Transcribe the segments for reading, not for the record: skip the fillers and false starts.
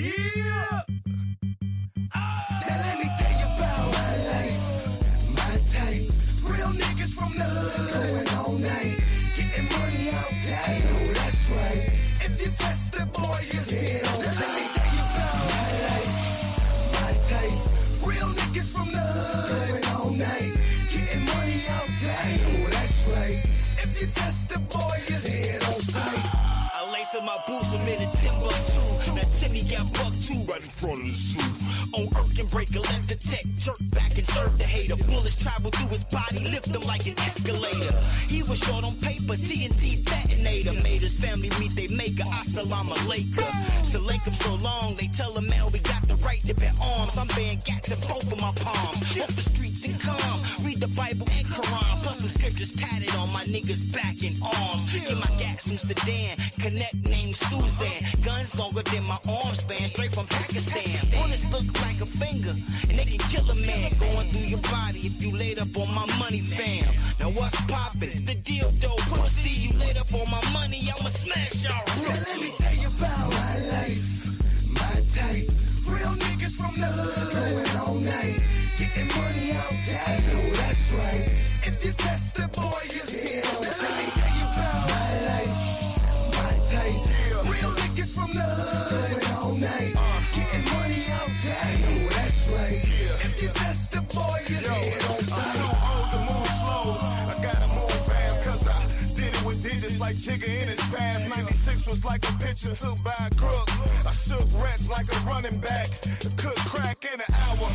Yeah. Now let me tell you about my life, my type. Real niggas from the hood, going all night, getting money out there. I know that's right. If you test the boy, you're dead on sight. Let me tell you about my life, my type. Real niggas from the hood, going all night, getting money out there. I know that's right. If you test the boy, you're dead on sight. I lace up my boots, I'm in a Timbuktu. Now Timmy got buck two right in front of the zoo. On Earth can break a left detect, jerk back and serve the hater. Bullets travel through his body, lift him like an escalator. He was short on paper, TNT detonator. Made his family meet they maker, assalamu alaikum. So link him so long, they tell him, man, we got the right to bear arms. I'm bearing gats in both of my palms. Walk the streets and calm, read the Bible and Quran. Plus some scriptures tatted on my niggas' back and arms. Get my gats from Sudan, connect named Suzanne. Guns longer than my arm span, straight from Pakistan. Bullets look like a finger, and they can kill a man. Going through your body if you laid up on my money, fam. Now what's poppin'? The deal though, pussy, you laid up on my money, I'ma smash y'all. Now let me tell you about my life, my type. Real niggas from the hood, going all night, getting money out there. I know that's right. If you test the boy, you're dead on sight. Let me tell you about my life, my type. Real niggas from the hood, going all night, getting money out there. I know that's right. If you test the boy, you're dead on sight. I'm too old to move slow. I gotta move fast, cause I did it with digits like Jigga in his past. 96 was like a picture took by a crook. I shook rats like a running back. Cook crack in an hour.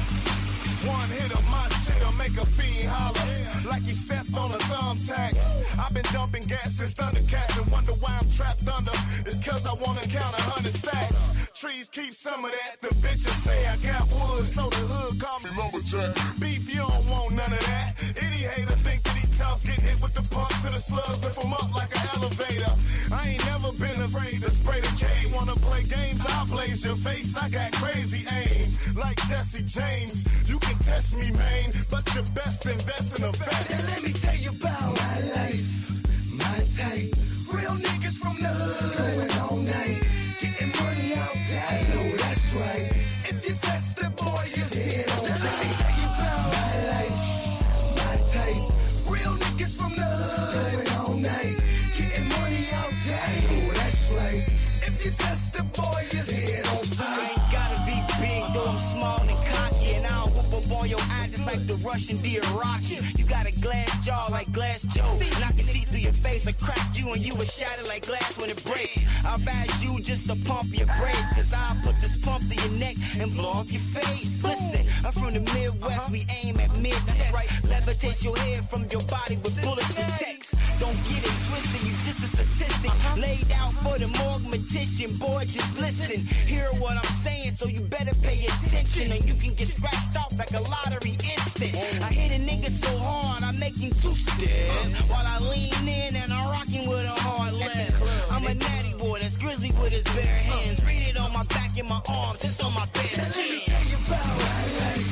One hit of my shit'll make a fiend holler like he stepped on a thumbtack. I've been dumping gas since Thundercats and wonder why I'm trapped under. It's cause I wanna count 100 stacks. Trees keep some of that. The bitches say I got wood, so the hood call me lumberjack. Beef, you don't want none of that. Any hater think that he tough, get hit with the pump to the slugs, lift him up like an elevator. I ain't never been afraid to spray the K. Wanna play games, I'll blaze your face. I got crazy aim, like Jesse James. You can test me, man, but you best invest in a vest. Now let me tell you about my life, my type. Real niggas from the hood, going all night, getting money out there. I know that's right. If you test the boy, you're dead on sight. Let me tell you about my life, my type. Real niggas from the hood, going all night, getting money out there. I know that's right. If you test the boy, you're dead on sight. I ain't gotta be big, though I'm small and cocky, and I'll whoop up on your eyes just like the Russian deer rocket. You got a glass jaw like Glass Joe, and I can see through your face. I crack you and you will shatter like glass when it breaks. I'll badge you just to pump your brakes, cause I'll put this pump to your neck and blow off your face. Listen, I'm from the Midwest, we aim at mid-test. Levitate your head from your body with bullets and text. Don't get it twisted, you just a statistic laid out for the morgue-matician. Boy, just listen, hear what I'm saying, so you better pay attention, or you can get scratched off like a lottery instant. I hit a nigga so hard, I make him two-step, while I lean in and I'm rocking with a hard left. I'm a natty boy that's grizzly with his bare hands. Read it on my back and my arms, it's on my best. Let me tell you about my life,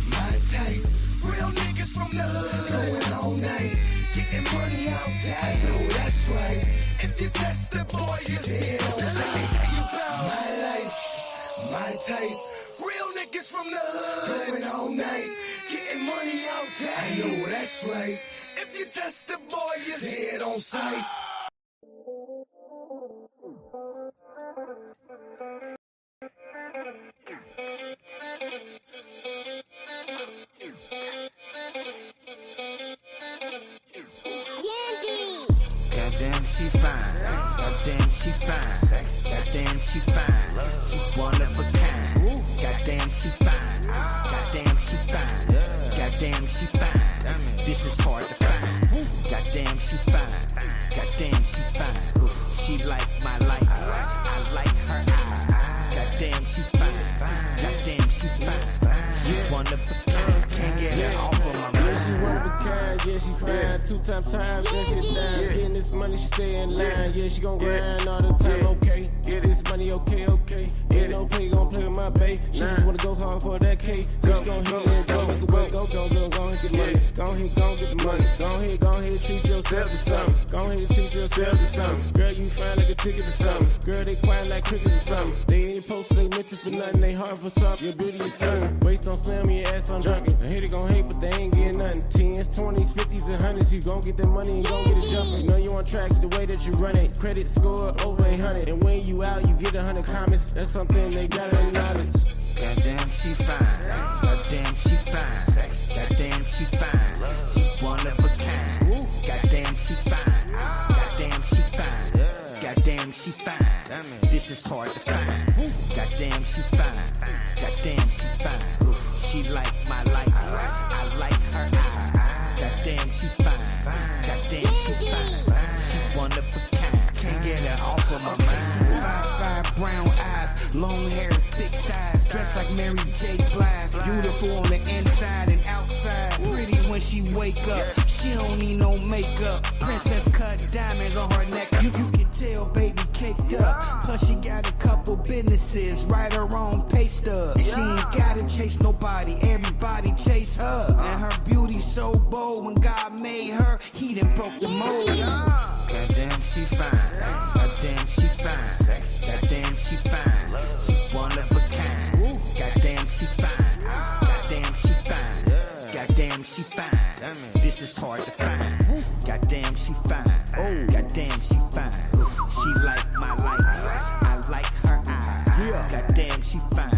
my type. Real niggas from the hood, going all night, getting money out there. I know that's right. If you test the boy, you're dead on sight. Let me tell you about my life, my type. Real niggas from the hood, going all night, getting money out there. I know that's right. If you test the boy, you're dead on sight. Goddamn, she fine. Goddamn, she fine. Goddamn, she fine. She one of a kind. Goddamn, she fine. Goddamn, she fine. Goddamn, she fine. This is hard to find. Goddamn, she fine. Goddamn, she fine. She like my lights. I like her eyes. Goddamn, she fine. Goddamn, she fine. She one of a kind. Can't get her off of my mind. Yeah, she one of a kind. Yeah, she fine. 2 times time. Yeah, she down. Getting this money, she stay in line. Yeah, she gon' grind all the time. Okay, get this money. Okay, okay. Ain't no play, gon' play with my bae. She just wanna go hard for that K. So she gon' hit it, gon' make it work. Go ahead, get money. Go ahead, get the money. Go ahead, treat yourself to something. Go ahead, treat yourself to something. Girl, you fine like a ticket to something. Girl, they quiet like crickets or something. They ain't posted, they mention for nothing, they hard for something. Your beauty is stunning. Waist don't slam your ass on junkin'. The hater gon' hate, but they ain't getting nothing. 10s, 20s, 50s, and 100s. You gon' get that money and gon' get it jumpin'. You know you on track the way that you run it. Credit score over 800. And when you out, you get 100 comments. That's something they gotta acknowledge. Goddamn, she fine. Goddamn, she fine. Goddamn, she fine. She one of a kind. Goddamn, she fine. Goddamn, she fine. Goddamn, she fine. This is hard to find. Goddamn, she fine. Goddamn, she fine. She like my likes. I like her eyes. Goddamn, she fine. Goddamn, she fine. She one of a kind. Can't get her off of my mind. 5'5" brown eyes, long hair, thick thighs, dressed like Mary J. Blige. Beautiful on the inside and outside. Pretty when she wake up. She don't need no makeup. Princess cut diamonds on her neck. You can tell, baby, caked up. Plus she got a couple businesses, right her own pay stub. She ain't gotta chase nobody. Everybody chase her. And her beauty so bold. When God made her, he done broke the mold. Goddamn, she fine. Goddamn, she fine. Goddamn, she fine. She one of a kind. Goddamn, she fine. Goddamn, she fine. Goddamn, she fine. This is hard to find. Goddamn, she fine. Goddamn, she fine. She like my likes. I like her eyes. Goddamn, she fine.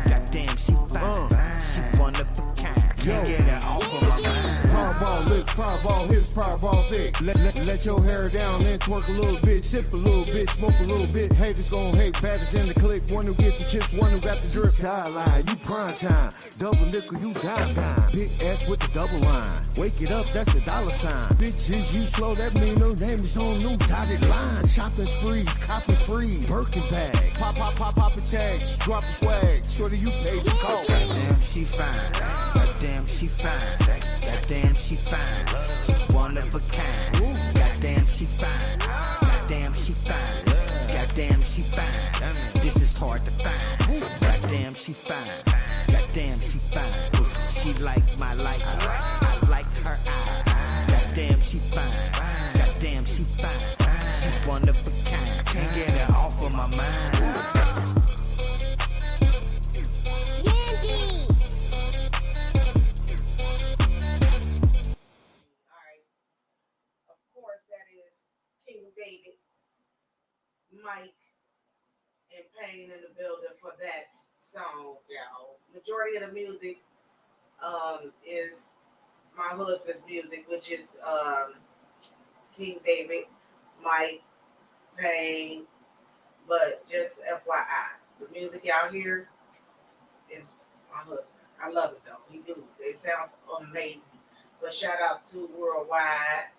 Goddamn, she fine. She one of a kind. Can't get her off of my mind. Fireball lips, fireball hips, fireball thick. Let your hair down, then twerk a little bit, sip a little bit, smoke a little bit. Haters gon' hate, baddest in the clique. One who get the chips, one who got the drip. Sideline, you prime time. Double nickel, you dime. Big ass with the double line. Wake it up, that's a dollar sign. Bitches, you slow, that mean her name is on new dotted line. Shopping sprees, copping free, Birkin bag. Pop a tags, drop a swag. Shorty, you paid the cost. Goddamn, she fine. Goddamn, she fine. Goddamn, she fine. She one of a kind. Goddamn, she fine. Goddamn, she fine. Goddamn, she fine. This is hard to find. Goddamn, she fine. Goddamn, she fine. She like my likes. I like her eyes. Goddamn, she fine. Goddamn, she fine. She one of a kind. Can't get her off of my mind. David, Mike, and Payne in the building for that song, y'all. Majority of the music is my husband's music, which is King David, Mike, Payne, but just FYI, the music y'all hear is my husband. I love it though. He do. It sounds amazing. But shout out to Worldwide.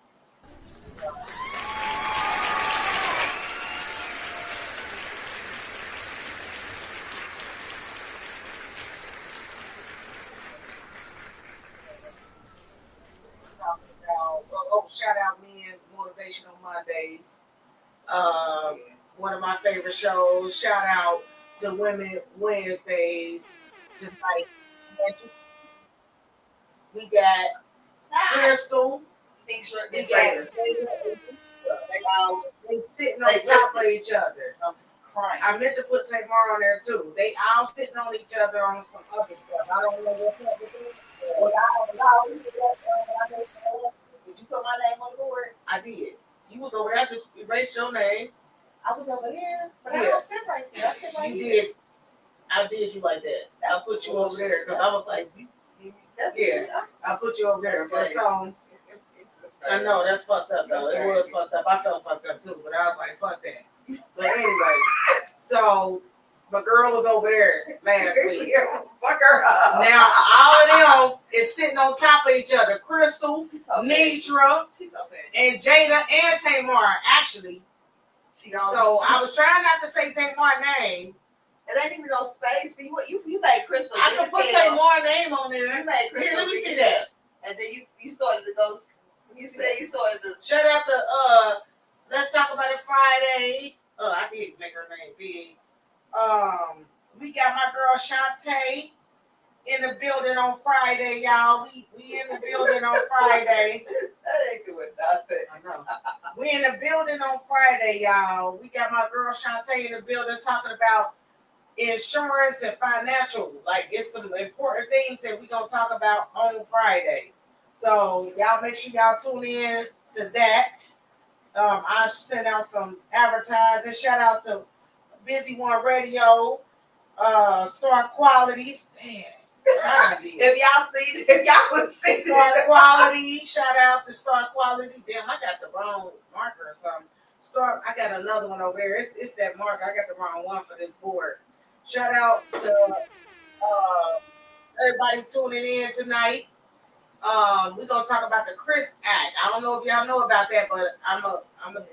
Shout out me and Motivational Mondays. One of my favorite shows. Shout out to Women Wednesdays tonight. We got Crystal. We got Jada. They sitting on top of each other. I'm crying. I meant to put Tamar on there too. They all sitting on each other on some other stuff. I don't know what's up with it. Did you put my name on the board? I did. You was over there. I just erased your name. I was over there, but I don't sit right there. I sit right here. You did. I did you like that. I put you over there because I was like, I put you over there. But I know that's fucked up though. It was fucked up. I felt fucked up too, but I was like, fuck that. But anyway, so my girl was over there last week. My girl. Now all of them is sitting on top of each other. Crystal, Nitra, and Jada and Tamar actually. So I was trying not to say Tamar's name. It ain't even no space. You made Crystal. I can put Tamar's name on there. You made Crystal. Here, let me see that. And then you started to go. You said you started to. Shout out to Let's Talk About It Fridays. I did make her name big. We got my girl Shantae in the building on Friday, y'all. We in the building on Friday. That ain't doing nothing. I know. We in the building on Friday, y'all. We got my girl Shantae in the building talking about insurance and financial. Like, it's some important things that we're gonna talk about on Friday. So y'all make sure y'all tune in to that. I sent out some advertising. Shout out to Busy One Radio, Star Qualities. Damn. If y'all would see Star Quality, shout out to Star Quality. Damn, I got the wrong marker or something. I got another one over there. It's that marker. I got the wrong one for this board. Shout out to everybody tuning in tonight. We're gonna talk about the Chris Act. I don't know if y'all know about that, but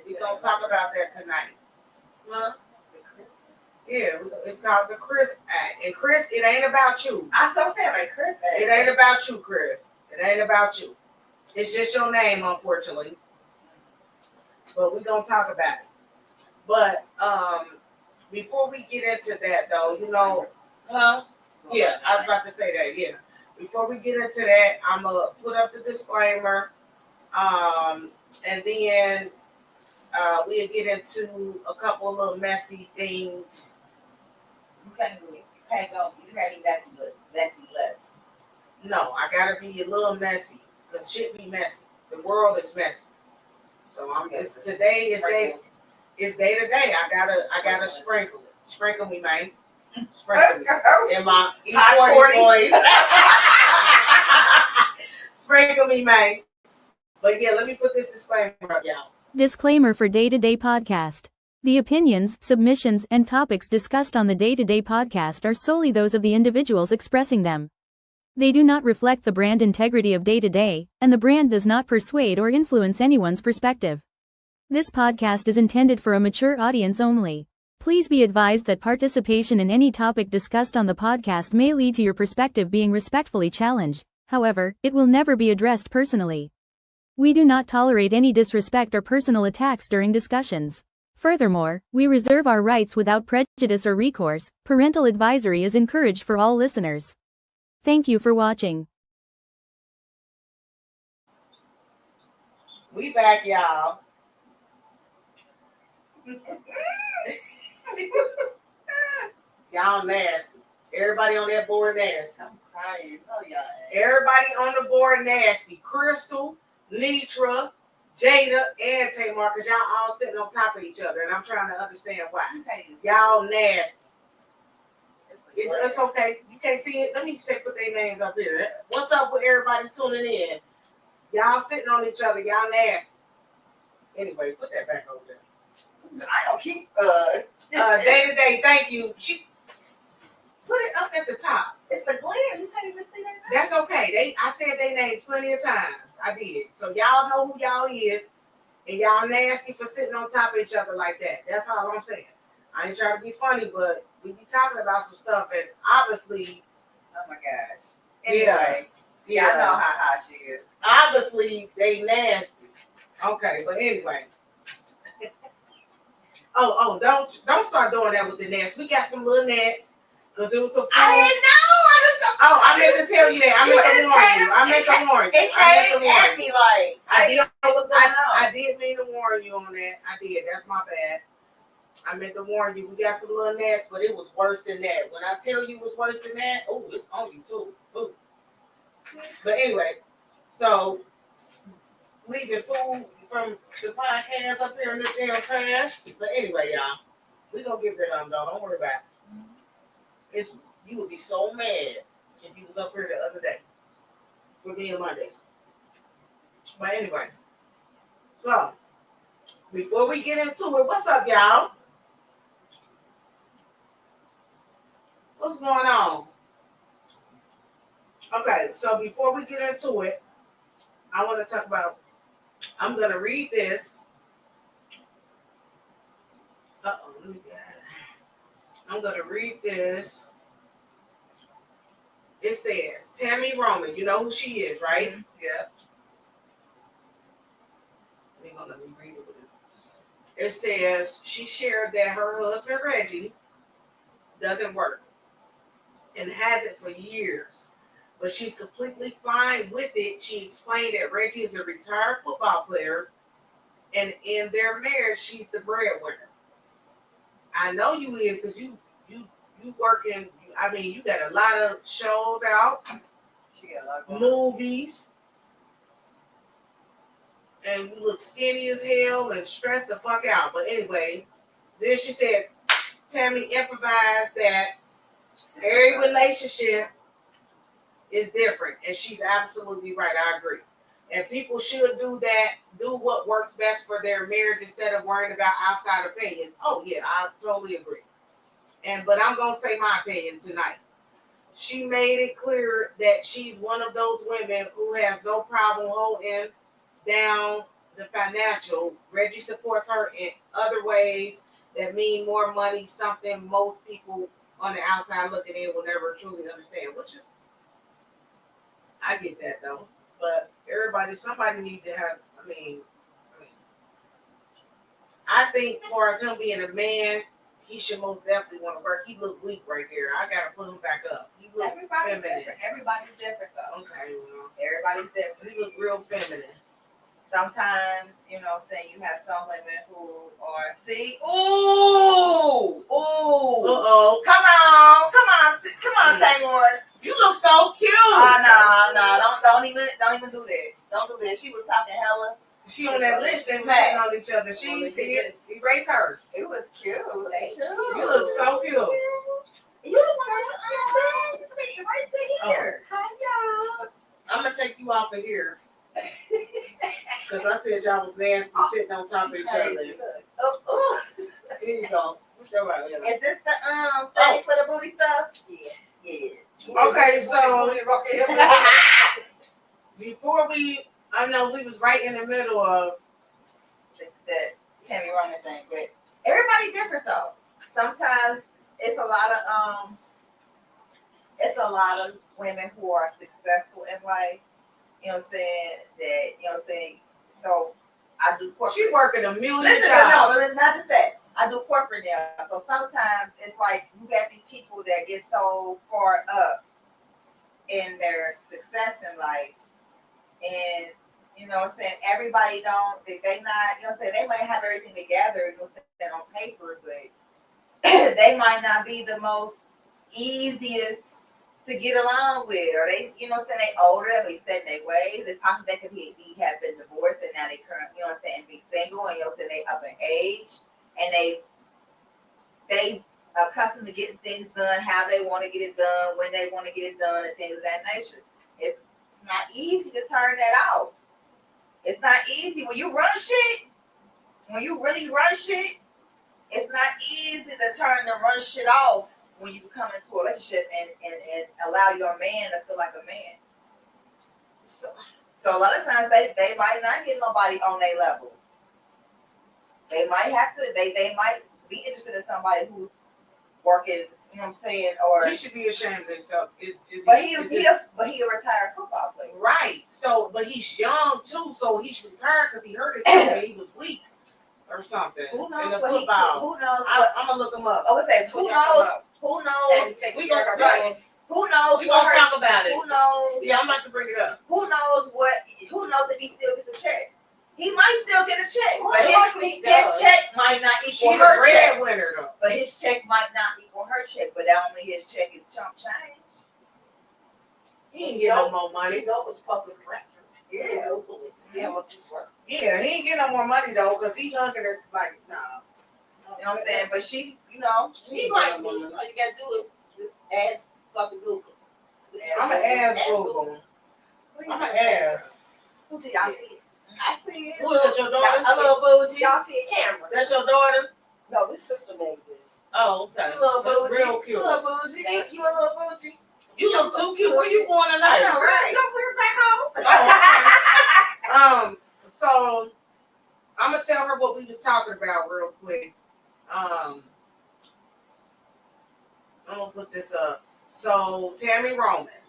we're gonna talk about that tonight. Huh? Yeah, it's called the Chris Act. And Chris, it ain't about you. I so saying like Chris Act. It ain't about you, Chris. It ain't about you. It's just your name, unfortunately. But we're gonna talk about it. But before we get into that though, yeah, I was about to say that, yeah. Before we get into that, I'm gonna put up the disclaimer. And then we'll get into a couple of little messy things. You can't do it. You can't be messy, but messy less. No, I gotta be a little messy because shit be messy. The world is messy. So today is day to day. I gotta sprinkle it. Sprinkle me, man. Sprinkle me in my E40 voice. Sprinkle me, man. But yeah, let me put this disclaimer up, y'all. Disclaimer for Day-to-Day Podcast. The opinions, submissions, and topics discussed on the Day-to-Day Podcast are solely those of the individuals expressing them. They do not reflect the brand integrity of Day-to-Day, and the brand does not persuade or influence anyone's perspective. This podcast is intended for a mature audience only. Please be advised that participation in any topic discussed on the podcast may lead to your perspective being respectfully challenged. However, it will never be addressed personally. We do not tolerate any disrespect or personal attacks during discussions. Furthermore, we reserve our rights without prejudice or recourse. Parental advisory is encouraged for all listeners. Thank you for watching. We back, y'all. Y'all nasty. Everybody on that board nasty. I'm crying. Oh, y'all. Everybody on the board nasty. Crystal, Nitra, Jada, and Tamar, because y'all all sitting on top of each other, and I'm trying to understand why. Y'all nasty. It's okay. You can't see it. Let me just put their names up here. What's up with everybody tuning in? Y'all sitting on each other. Y'all nasty. Anyway, put that back over there. I don't keep Day to day. Thank you. She put it up at the top. It's the glare. You can't even see that. That's okay. I said their names plenty of times. I did. So y'all know who y'all is, and y'all nasty for sitting on top of each other like that. That's all I'm saying. I ain't trying to be funny, but we be talking about some stuff, and obviously, oh my gosh. Anyway, yeah, I know how hot she is. Obviously, they nasty. Okay, but anyway. Oh, don't start doing that with the nets. We got some little nets. Because it was so I didn't know. I meant to tell you that. I meant to warn you. It came at me like, I didn't know what was going on. I did mean to warn you on that. I did. That's my bad. I meant to warn you. We got some little nets, but it was worse than that. When I tell you it was worse than that, oh, it's on you too. Ooh. But anyway, so leaving food from the podcast up here in this damn trash. But anyway, y'all, we gonna get rid of them, though. Don't worry about it. You would be so mad if you was up here the other day for being Monday. But anyway, so before we get into it, what's up, y'all? What's going on? Okay, so before we get into it, I want to talk about, I'm going to read this. Let me get out of here. I'm going to read this. It says, Tammy Roman, you know who she is, right? Mm-hmm. Yeah. Let me read it with it. It says she shared that her husband, Reggie, doesn't work and hasn't for years. But she's completely fine with it. She explained that Reggie is a retired football player, and in their marriage, she's the breadwinner. I know you is because you You working, I mean, you got a lot of shows out, She got a lot going on. movies, and you look skinny as hell and stressed the fuck out. But anyway, then she said, Tammy improvised that every relationship is different, and she's absolutely right. I agree. And people should do that, do what works best for their marriage instead of worrying about outside opinions. Oh yeah, I totally agree. But I'm gonna say my opinion tonight. She made it clear that she's one of those women who has no problem holding down the financial. Reggie supports her in other ways that mean more money, something most people on the outside looking in will never truly understand, which is, I get that though. But somebody needs to have, I think for as him being a man, he should most definitely want to work. He look weak right there. I gotta put him back up. He look Everybody's feminine. different. Everybody's different though. Okay, well, Everybody's different. he look real feminine. Sometimes, you know what I'm saying, you have some women who are, see, ooh, come on, Tamor. You look so cute. No, don't even do that. Don't do that. She was talking hella. She on that list. They were sitting on each other. She didn't see it. Erase her. It was cute. You look so cute. You don't want to be right to here. Hi, y'all. I'm gonna take you off of here because I said y'all was nasty sitting on top of each other. Here you go. Is this the thing for the booty stuff? Yeah. Okay, so before I know we was right in the middle of the Tammy Roman thing, but everybody different though. Sometimes it's a lot of women who are successful in life. You know what I'm saying? That, you know what I'm saying? So I do corporate. She working a million jobs. No, not just that. I do corporate now. So sometimes it's like you got these people that get so far up in their success in life. And you know what I'm saying, everybody they not, you know what I'm saying, they might have everything together, you know what I'm saying, on paper, but they might not be the most easiest to get along with, or they, you know what I'm saying, they older, they set in their ways. It's possible they could have been divorced and now they currently, you know what I'm saying, be single, and you know what I'm saying, they up in age, and they accustomed to getting things done how they want to get it done, when they want to get it done, and things of that nature. It's not easy to turn that off. It's not easy when you run shit. When you really run shit, it's not easy to turn the run shit off when you come into a relationship and allow your man to feel like a man. So a lot of times they might not get nobody on their level. They might have to. They might be interested in somebody who's working. You know what I'm saying? Or he should be ashamed of himself. He a retired football player. Right. So, but he's young too, so he should retire because he hurt himself and he was weak or something. Who knows in the what football. Who knows? I'm gonna look him up. I would say who knows? Who knows? We gonna Who knows? We gonna talk about it. Who knows? Yeah, I'm about to bring it up. Who knows what? Who knows if he still gets a check? He might still get a check, but his check might not equal her check. Winner, though. But his check might not equal her check. But that don't mean his check is chump change. He ain't getting no more money. You know it's public record. Yeah. Yeah, he ain't getting no more money though, because he hugging her like, nah. You know what I'm saying? But she, you know, he might be. All you gotta do is just ask fucking Google. I'm an ass Google. I'm an ass. Who did y'all see? I see it. Who is that, your daughter? A little bougie. Y'all see a camera. That's your daughter? No, this sister made this. Oh, okay. A little That's bougie. real cute. A little bougie. Thank you, a little bougie. You look too cute. Where you going tonight? I know, right? We're back home. So I'm gonna tell her what we was talking about real quick. I'm gonna put this up. So Tammy Roman,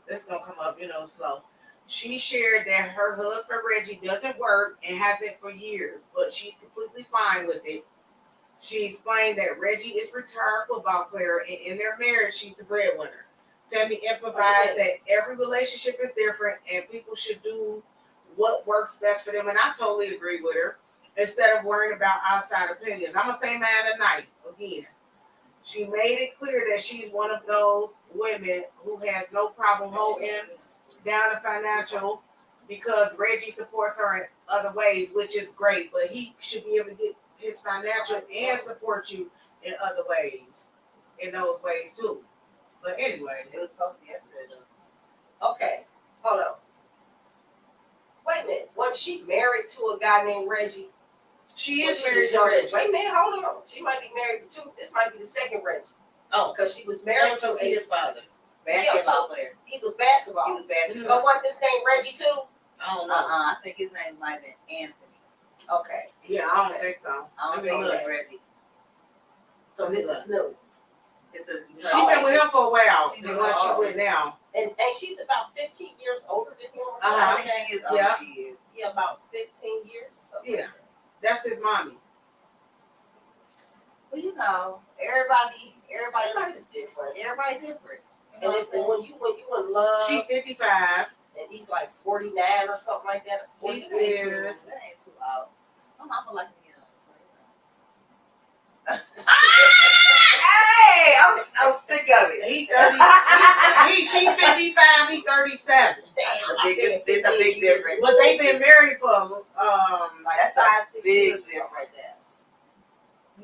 this gonna come up, slow. She shared that her husband Reggie doesn't work and hasn't for years, but she's completely fine with it. She explained that Reggie is a retired football player, and in their marriage, she's the breadwinner. Tammy improvised that every relationship is different, and people should do what works best for them. And I totally agree with her. Instead of worrying about outside opinions, I'm gonna say mine tonight again. She made it clear that she's one of those women who has no problem holding down the financial because Reggie supports her in other ways, which is great. But he should be able to get his financial and support you in other ways, in those ways too. But anyway, It was posted yesterday though. Okay, hold on. Wait a minute. Was she married to a guy named Reggie? she Well, is married to Reggie. Reggie. Wait a minute, hold on. She might be married to two. This might be the second Reggie. Oh, Because she was married married to to his father. Basketball player. He was basketball. He was basketball. But wasn't his name Reggie too? I don't know. I think his name might have been Anthony. Okay. Yeah, I don't think so. I don't think it was Reggie. So this is new. This is She been with him for a while. She The been one she with- with now. And she's about 15 years older than him. Or Uh-huh. something. Everything is Yeah. he is. Yeah, about 15 years. Something like Yeah. That's his mommy. Well, you know, everybody that. Everybody's different. different. You know And what it's I'm when you in love, She's 55. and he's like 49 or something like that, or He 46. is. That ain't too old. My mama like me, Hey, I'm sick of it. He 30. She 55. He 37. It's a big difference. But they've been married for Like That's a 5-6 big years difference. right there.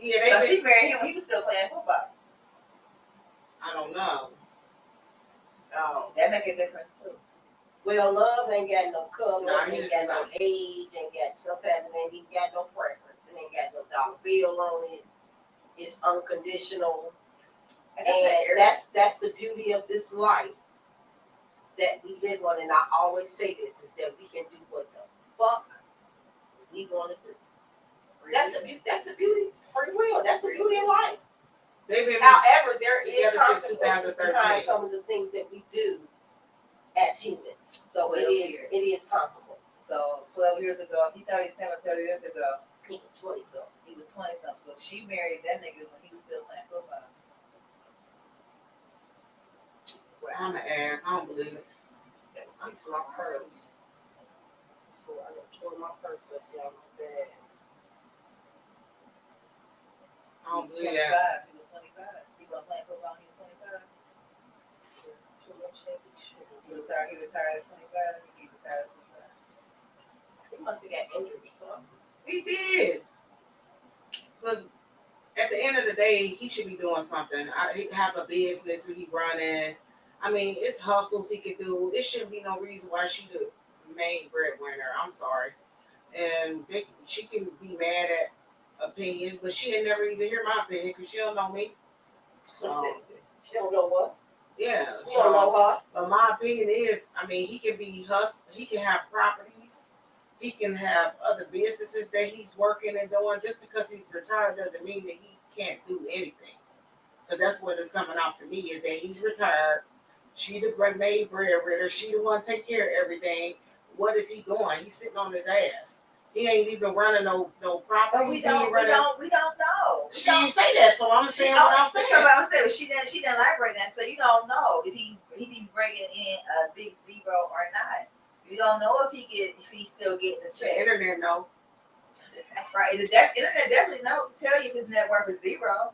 yeah. So They she married him when he was still playing football. I don't know. That make a difference too. Well, love ain't got no color, Nah, ain't got no age, ain't got sometimes it ain't even got no preference, it ain't got no dollar bill on it. It's unconditional, and that's the beauty of this life that we live on. And I always say this is that we can do what the fuck we want to do. That's the beauty, free will. That's the beauty of life. They've been However, there is together since consequences 2013. behind some of the things that we do as humans. So it is consequences. So 12 years ago, he 37, 12 years ago, He was 20 something. he was 20 something. So she married that nigga when he was still playing football. Well, I'm an ass. I don't believe it. I'm to my purse. So I tore my purse up down my bed. I don't He was believe that. 25. He was 25. He was playing football when he was 25. Too much heavy shit. He retired at 25. He retired at 25. He must have got injured or something. He did. Because at the end of the day, he should be doing something. He have a business that he running. I mean, it's hustles he could do. It shouldn't be no reason why she the main breadwinner. I'm sorry. And she can be mad at opinions, but she ain't never even hear my opinion because she don't know me. So, She don't know what. yeah. We don't know her. But my opinion is, I mean, he can be he can have properties. He can have other businesses that he's working and doing. Just because he's retired doesn't mean that he can't do anything. Because that's what it's coming out to me is that he's retired. She the maid breadwinner. She the one take care of everything. What is he doing? He's sitting on his ass. He ain't even running no properties. But we don't know. We She didn't say that, so I'm saying what I'm saying. So I said, she didn't elaborate that. So you don't know if he's bringing in a big zero or not. You don't know if he's still getting the The check. internet know. Right? The internet definitely know to tell you if his net worth is zero.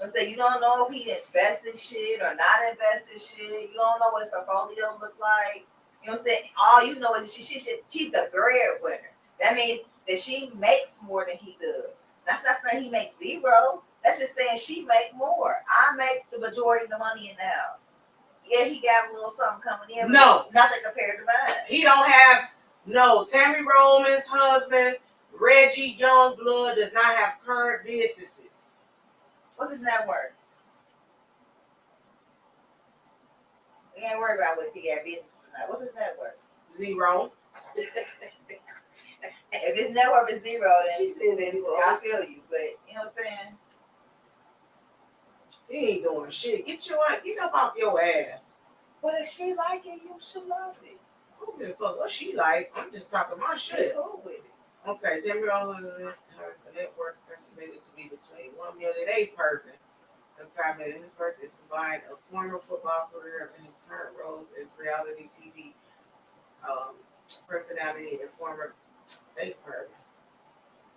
I say you don't know if he invested shit or not invested shit. You don't know what his portfolio look like. You know what I'm saying? All you know is she's the breadwinner. That means that she makes more than he does. That's not saying he makes zero. That's just saying she make more. I make the majority of the money in the house. Yeah, he got a little something coming in. But No. nothing compared to mine. He don't have Tammy Roman's husband, Reggie Youngblood does not have current businesses. What's his net worth? We ain't worried about what he got business or not. What's his net worth? Zero. If his net worth is zero, She said then zero. I feel you. But you know what I'm saying? He ain't doing shit. Get up off your ass. But if she like it, you should love it. I don't give a fuck what she like. I'm just talking my She shit. cool with it. Okay, Tammy Roman has a net worth estimated to be between $1 million and $8 million. And $5 million. His birth is combined a former football career and his current roles as reality TV personality and former $8 million.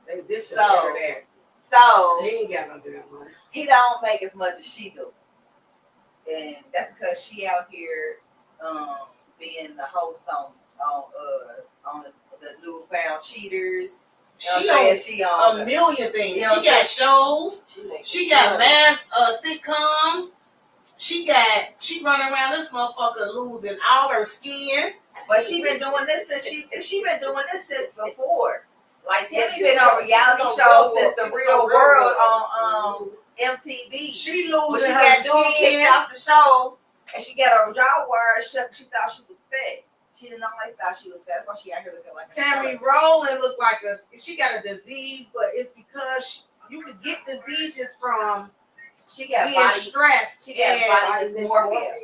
They disappeared that. So He ain't got no damn money. he don't make as much as she do, and that's because she out here being the host on the newfound cheaters. She on a million things. You know she got shows. She got mass sitcoms. She running around this motherfucker losing all her skin. But she been doing this since before. Like Tammy been on reality shows since The Real World on MTV. She losing her her dude skin. kicked off the show, and she got her jaw wire shut. She thought she was fat. She didn't always thought she was fat. That's why she out here looking like Tammy Rowland look like she got a disease, but it's because you could get diseases from she got being stressed. She got body dysmorphia.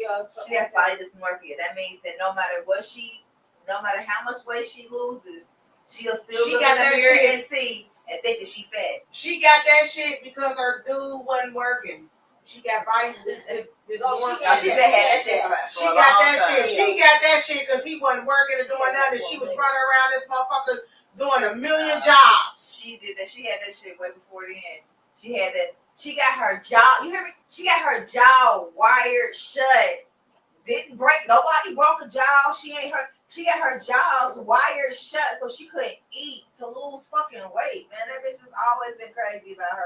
She has body dysmorphia. That means that no matter how much weight she loses, she'll still look in the mirror and see and think that she fat. She got that shit because her dude wasn't working. She got body dysmorphia. She been had that shit. She got that shit. She got that shit because he wasn't working and doing nothing. She was running around this motherfucker doing a million jobs. She did that. She had that shit way before then. She had that. She got her jaw. You hear me? She got her jaw wired shut. Didn't break. Nobody broke a jaw. She got her jaws wired shut so she couldn't eat to lose fucking weight. Man, that bitch has always been crazy about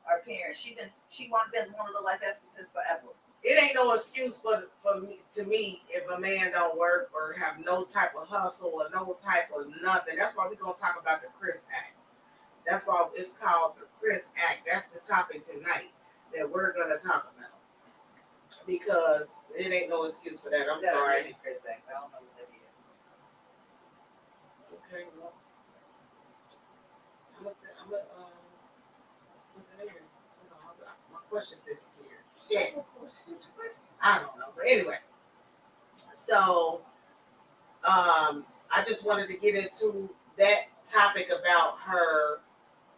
her parents. She been one to look like that since forever. It ain't no excuse for me if a man don't work or have no type of hustle or no type of nothing. That's why we're gonna talk about the Chris Act. That's why it's called the Chris Act. That's the topic tonight that we're gonna talk about. Because it ain't no excuse for that. I'm sorry. Chris Act. I don't know what that is. Okay, well, my questions disappeared. Shit. I don't know. But anyway. So I just wanted to get into that topic about her.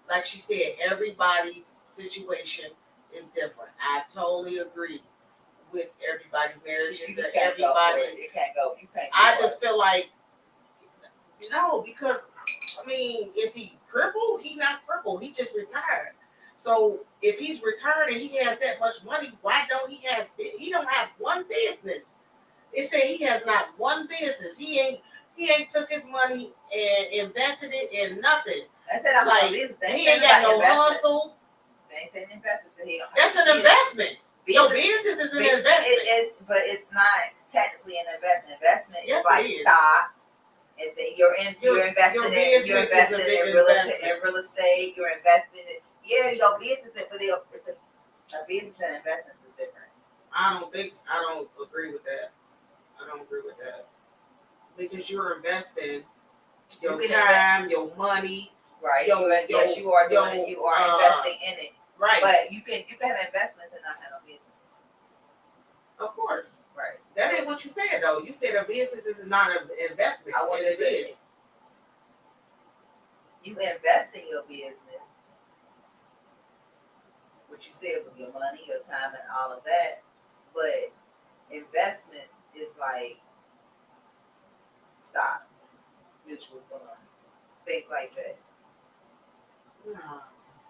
Like she said, everybody's situation is different. I totally agree with everybody. Marriages and everybody. It can't go. You can't. I just feel like no, because I mean, is he crippled? He's not crippled. He just retired. So if he's retired and he has that much money, why don't he have? He don't have one business. It said he has not one business. He ain't took his money and invested it in nothing. I said I'm like this. He ain't got no hustle. They ain't saying investments. That's an investment. Your business is an investment. But it's not technically an investment. Investment yes, is like stocks. You're investing in real estate. You're investing in your business, but it's a business and investment is different. I don't agree with that. Because you're investing your time, your money. Right. Yes, you are doing. You are investing in it. Right. But you can have investments and not have no business. Of course. Right. That ain't what you said though. You said a business is not an investment. I want to say you invest in your business, what you said with your money, your time, and all of that. But investments is like stocks, mutual funds, things like that. No.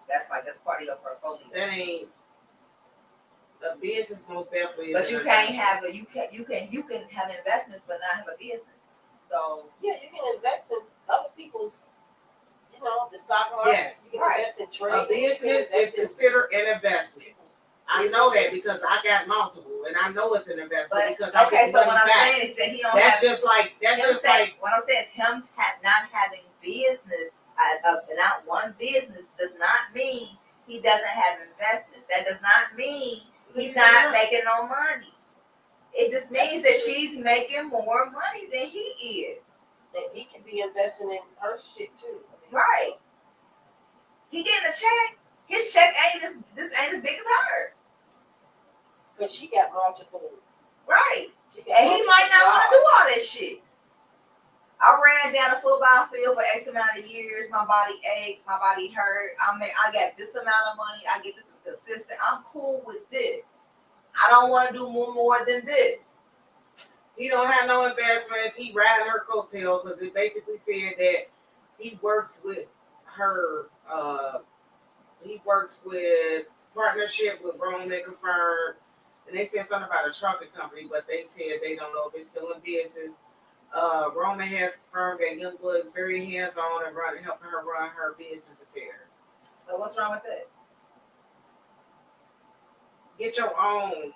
That's part of your portfolio. That ain't a business most definitely. But you can't have you can have investments but not have a business. So yeah, you can invest in other people's, the stock market. Yes, you can invest in trading. A business is considered an investment. I know that because I got multiple, and I know it's an investment because I get money what I'm back. saying is that he don't. That's have, just like what I'm saying is him not having business, not one business, does not mean he doesn't have investments. That does not mean he's not making no money. It just means that she's making more money than he is. And he can be investing in her shit too. Right. He getting a check. His check ain't as big as hers. Because she got multiple. Right. And he might not want to do all that shit. I ran down a football field for X amount of years. My body ached. My body hurt. I got this amount of money. I get this is consistent. I'm cool with this. I don't want to do more than this. He don't have no investments. He riding her coattail because it basically said that he works with her He works with partnership with Roman Confirmed, and they said something about a trucking company, but they said they don't know if it's still in business. Roman has confirmed that Youngblood is very hands-on and helping her run her business affairs. So what's wrong with it? Get your own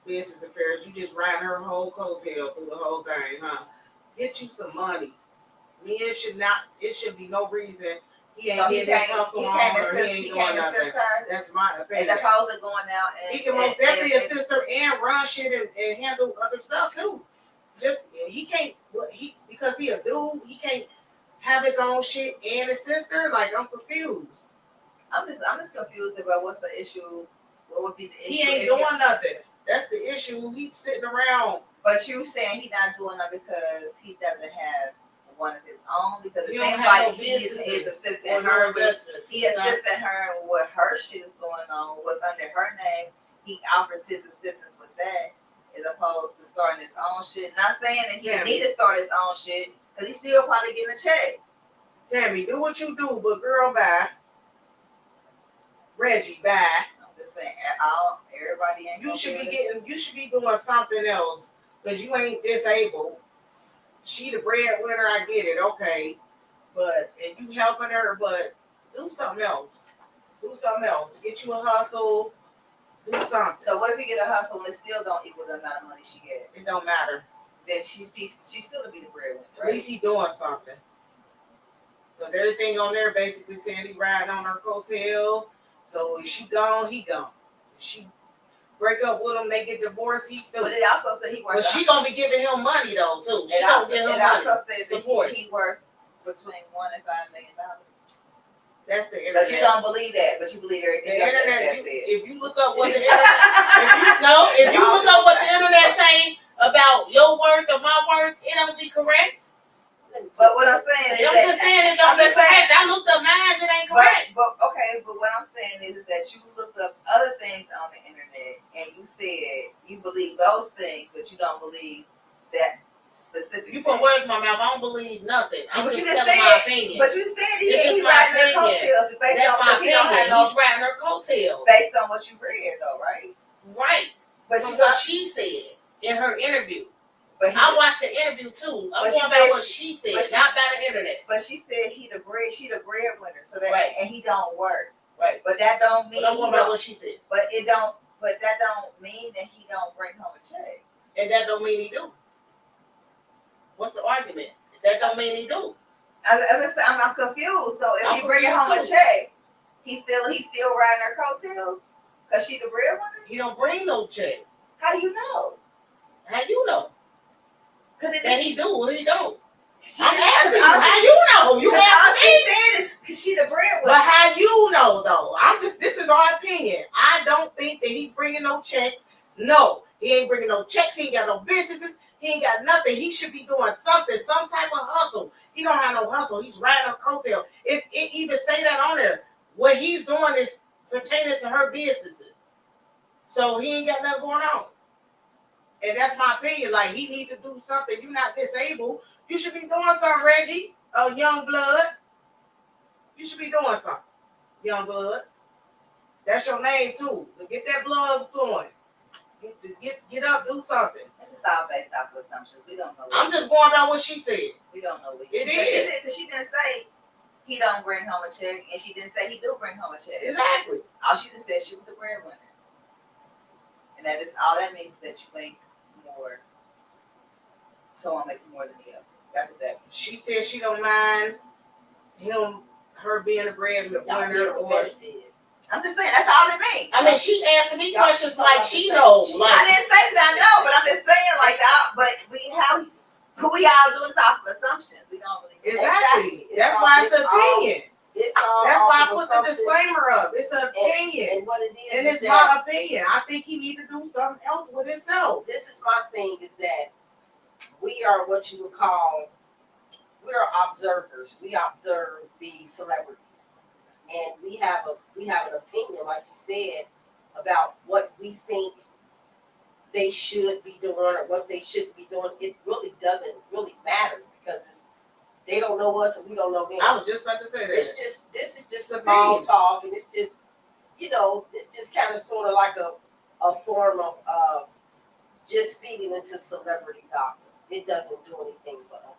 business affairs. You just ride her whole coattail through the whole thing, huh? Get you some money. It should be no reason he ain't getting his hustle on her. He ain't doing nothing. That's my opinion. As opposed to going out and he can most definitely assist her and run shit and handle other stuff too. Just he can't because he a dude, he can't have his own shit and assist her. Like, I'm confused. I'm just confused about what's the issue. What would be the issue? He ain't doing nothing. That's the issue. He's sitting around. But you saying he's not doing that because he doesn't have one of his own, because it He seems don't like have no he is businesses assisting or no her. investments. He assisted her with what her shit is going on, what's under her name. He offers his assistance with that, as opposed to starting his own shit. Not saying that he need to start his own shit, because he's still probably getting a check. Tammy, do what you do, but girl, bye. Reggie, bye. I'm just saying, everybody ain't. You should be doing something else, because you ain't disabled. She the breadwinner, I get it, okay. And you helping her, but do something else. Do something else. Get you a hustle. Do something. So what if you get a hustle and it still don't equal the amount of money she get? It don't matter. Then she's still to be the breadwinner. Right? At least he doing something. Because everything on there basically saying he riding on her coattail. So if she gone, he gone. If she break up with him, they get divorced, he through. But it also said he worth. But she gonna be giving him money though too. She it gonna also, give him it money. also says support. He worth between $1 and $5 million. That's the internet. But you don't believe that. But you believe everything. The internet. That's it. If you look up what the internet, if you look up what the internet saying about your worth or my worth, it don't be correct. But what I'm saying is I'm just saying it don't be correct. I looked up mine, it ain't correct. But what I'm saying is that you looked up other things on the internet and you said you believe those things, but you don't believe that specific. You put words in my mouth. I don't believe nothing. I'm but just you telling my opinion. But you said he's riding her coattails based That's on my he don't have opinion. He's riding her coattails based on what you read, though, right? Right. But from what she said in her interview. But I watched the interview too. I'm going by what she said, not by the internet. But she said she the breadwinner, so that right. And he don't work. Right. But that don't mean I'm going by what she said. But that don't mean that he don't bring home a check. And that don't mean he do. What's the argument? That don't mean he do. I'm confused. So if he bringing home a check, he's still riding her coattails because she the breadwinner. He don't bring no check. How do you know? How you know? Because that he do or he don't. I'm asking you. How you know? You asking me? She said is because she the breadwinner. But how you know though? This is our opinion. I don't think that he's bringing no checks. No, he ain't bringing no checks. He ain't got no businesses. He ain't got nothing. He should be doing something, some type of hustle. He don't have no hustle. He's riding her coattail. It even say that on there. What he's doing is pertaining to her businesses. So he ain't got nothing going on. And that's my opinion. Like, he need to do something. You're not disabled. You should be doing something, Reggie. Young blood. You should be doing something, young blood. That's your name too. Get that blood flowing. Get up, do something. This is all based off of assumptions. We don't know. I'm just going by what she said. We don't know what it is. Because she didn't say he don't bring home a check, and she didn't say he do bring home a check. Exactly. All she just said she was the breadwinner, and that is all that means is that you make more. Someone makes more than the other. That's what that means. She said she don't mind her being a breadwinner or. I'm just saying that's all it means. I mean, she's asking me questions like she knows. I didn't say that, no, but I'm just saying like that. But we all do this off of assumptions. We don't really. Exactly. That's why it's an opinion. That's why I put the disclaimer up. It's an opinion. And what it is, and it's my opinion. I think he need to do something else with himself. This is my thing: is that we are what you would call observers. We observe the celebrities. And we have an opinion, like she said, about what we think they should be doing or what they shouldn't be doing. It really doesn't really matter because They don't know us and we don't know them. I was just about to say that. This is just small talk, and it's just, it's just kind of sort of like a form of just feeding into celebrity gossip. It doesn't do anything for us.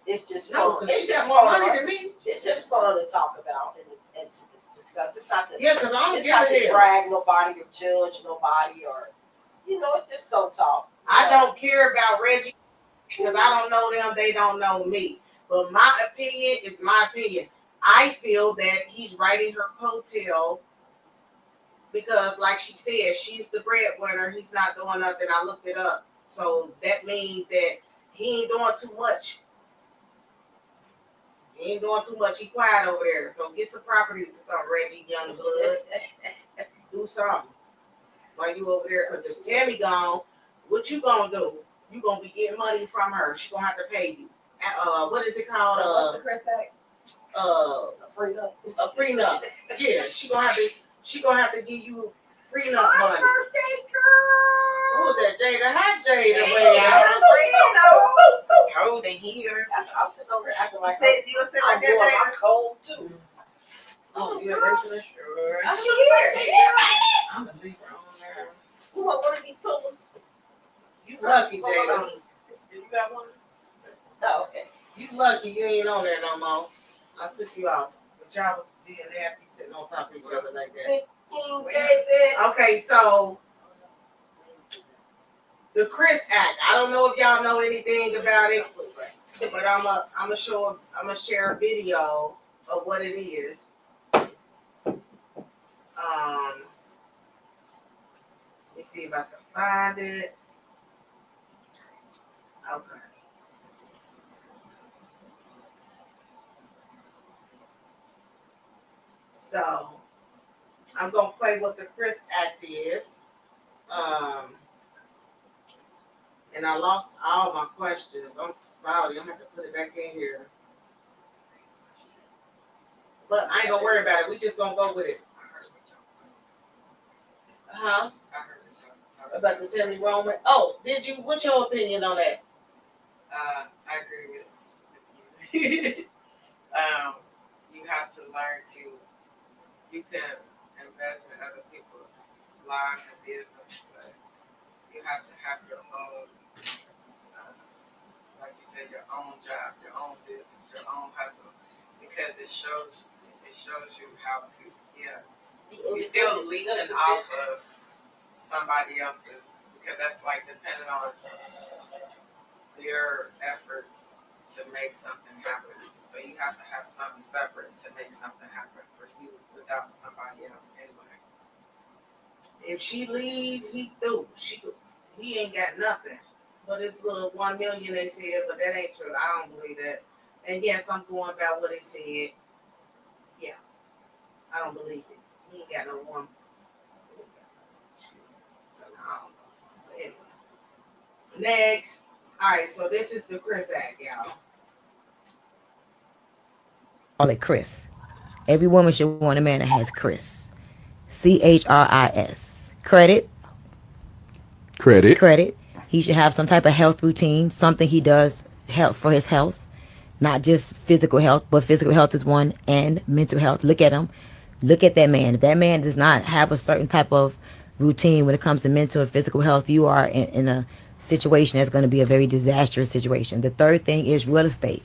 It's just no, fun. It's just funny to me. It's just fun to talk about and to discuss. It's not because I don't it's not to drag nobody or judge nobody or it's just so talk. I don't care about Reggie because I don't know them. They don't know me. But my opinion is my opinion. I feel that he's riding her coattail because, like she said, she's the breadwinner. He's not doing nothing. I looked it up. So that means that he ain't doing too much. He ain't doing too much. He quiet over there. So get some properties or something, Reggie, young blood. Do something while you over there. Because if Tammy gone, what you gonna do? You gonna be getting money from her. She gonna have to pay you. What is it called? So what's the Chris Act? A prenup. A prenup. Yeah, she gonna have to give you prenup money. Birthday girl. Who was that? Jada. Hi, Jada. Cold in here. I'm sitting over here acting like you sit right there, Jada. I'm cold too. Oh, yeah, basically. Sure. I'm here. I'm a Libra on there. You want one of these pillows? You lucky, Jada. You got one? Oh, okay. You lucky you ain't on there no more. I took you off. But y'all was being nasty sitting on top of each other like that. Okay, so the Chris Act. I don't know if y'all know anything about it, but I'm gonna share a video of what it is. Let me see if I can find it. Okay. So I'm gonna play what the Chris Act is. And I lost all my questions. I'm sorry. I'm gonna have to put it back in here. But I ain't gonna worry about it. We just gonna go with it. Huh? About the Tammy Roman. Oh, did you? What's your opinion on that? I agree with you. You have to learn to. You can invest in other people's lives and business, but you have to have your own, like you said, your own job, your own business, your own hustle, because it shows you how to. Yeah, you're still leeching off of somebody else's, because that's like dependent on your efforts to make something happen. So you have to have something separate to make something happen for you without somebody else anyway. If she leave, he through. He ain't got nothing but his little 1 million they said, but that ain't true. I don't believe that. And yes, I'm going about what they said. Yeah, I don't believe it. He ain't got no one. So I don't know. But anyway, next. All right, so this is the Chris Act, y'all. Call it Chris. Every woman should want a man that has Chris. CHRIS. Credit. He should have some type of health routine, something he does help for his health, not just physical health, but physical health is one, and mental health. Look at him. Look at that man. If that man does not have a certain type of routine when it comes to mental and physical health, you are in a situation that's going to be a very disastrous situation. The third thing is real estate.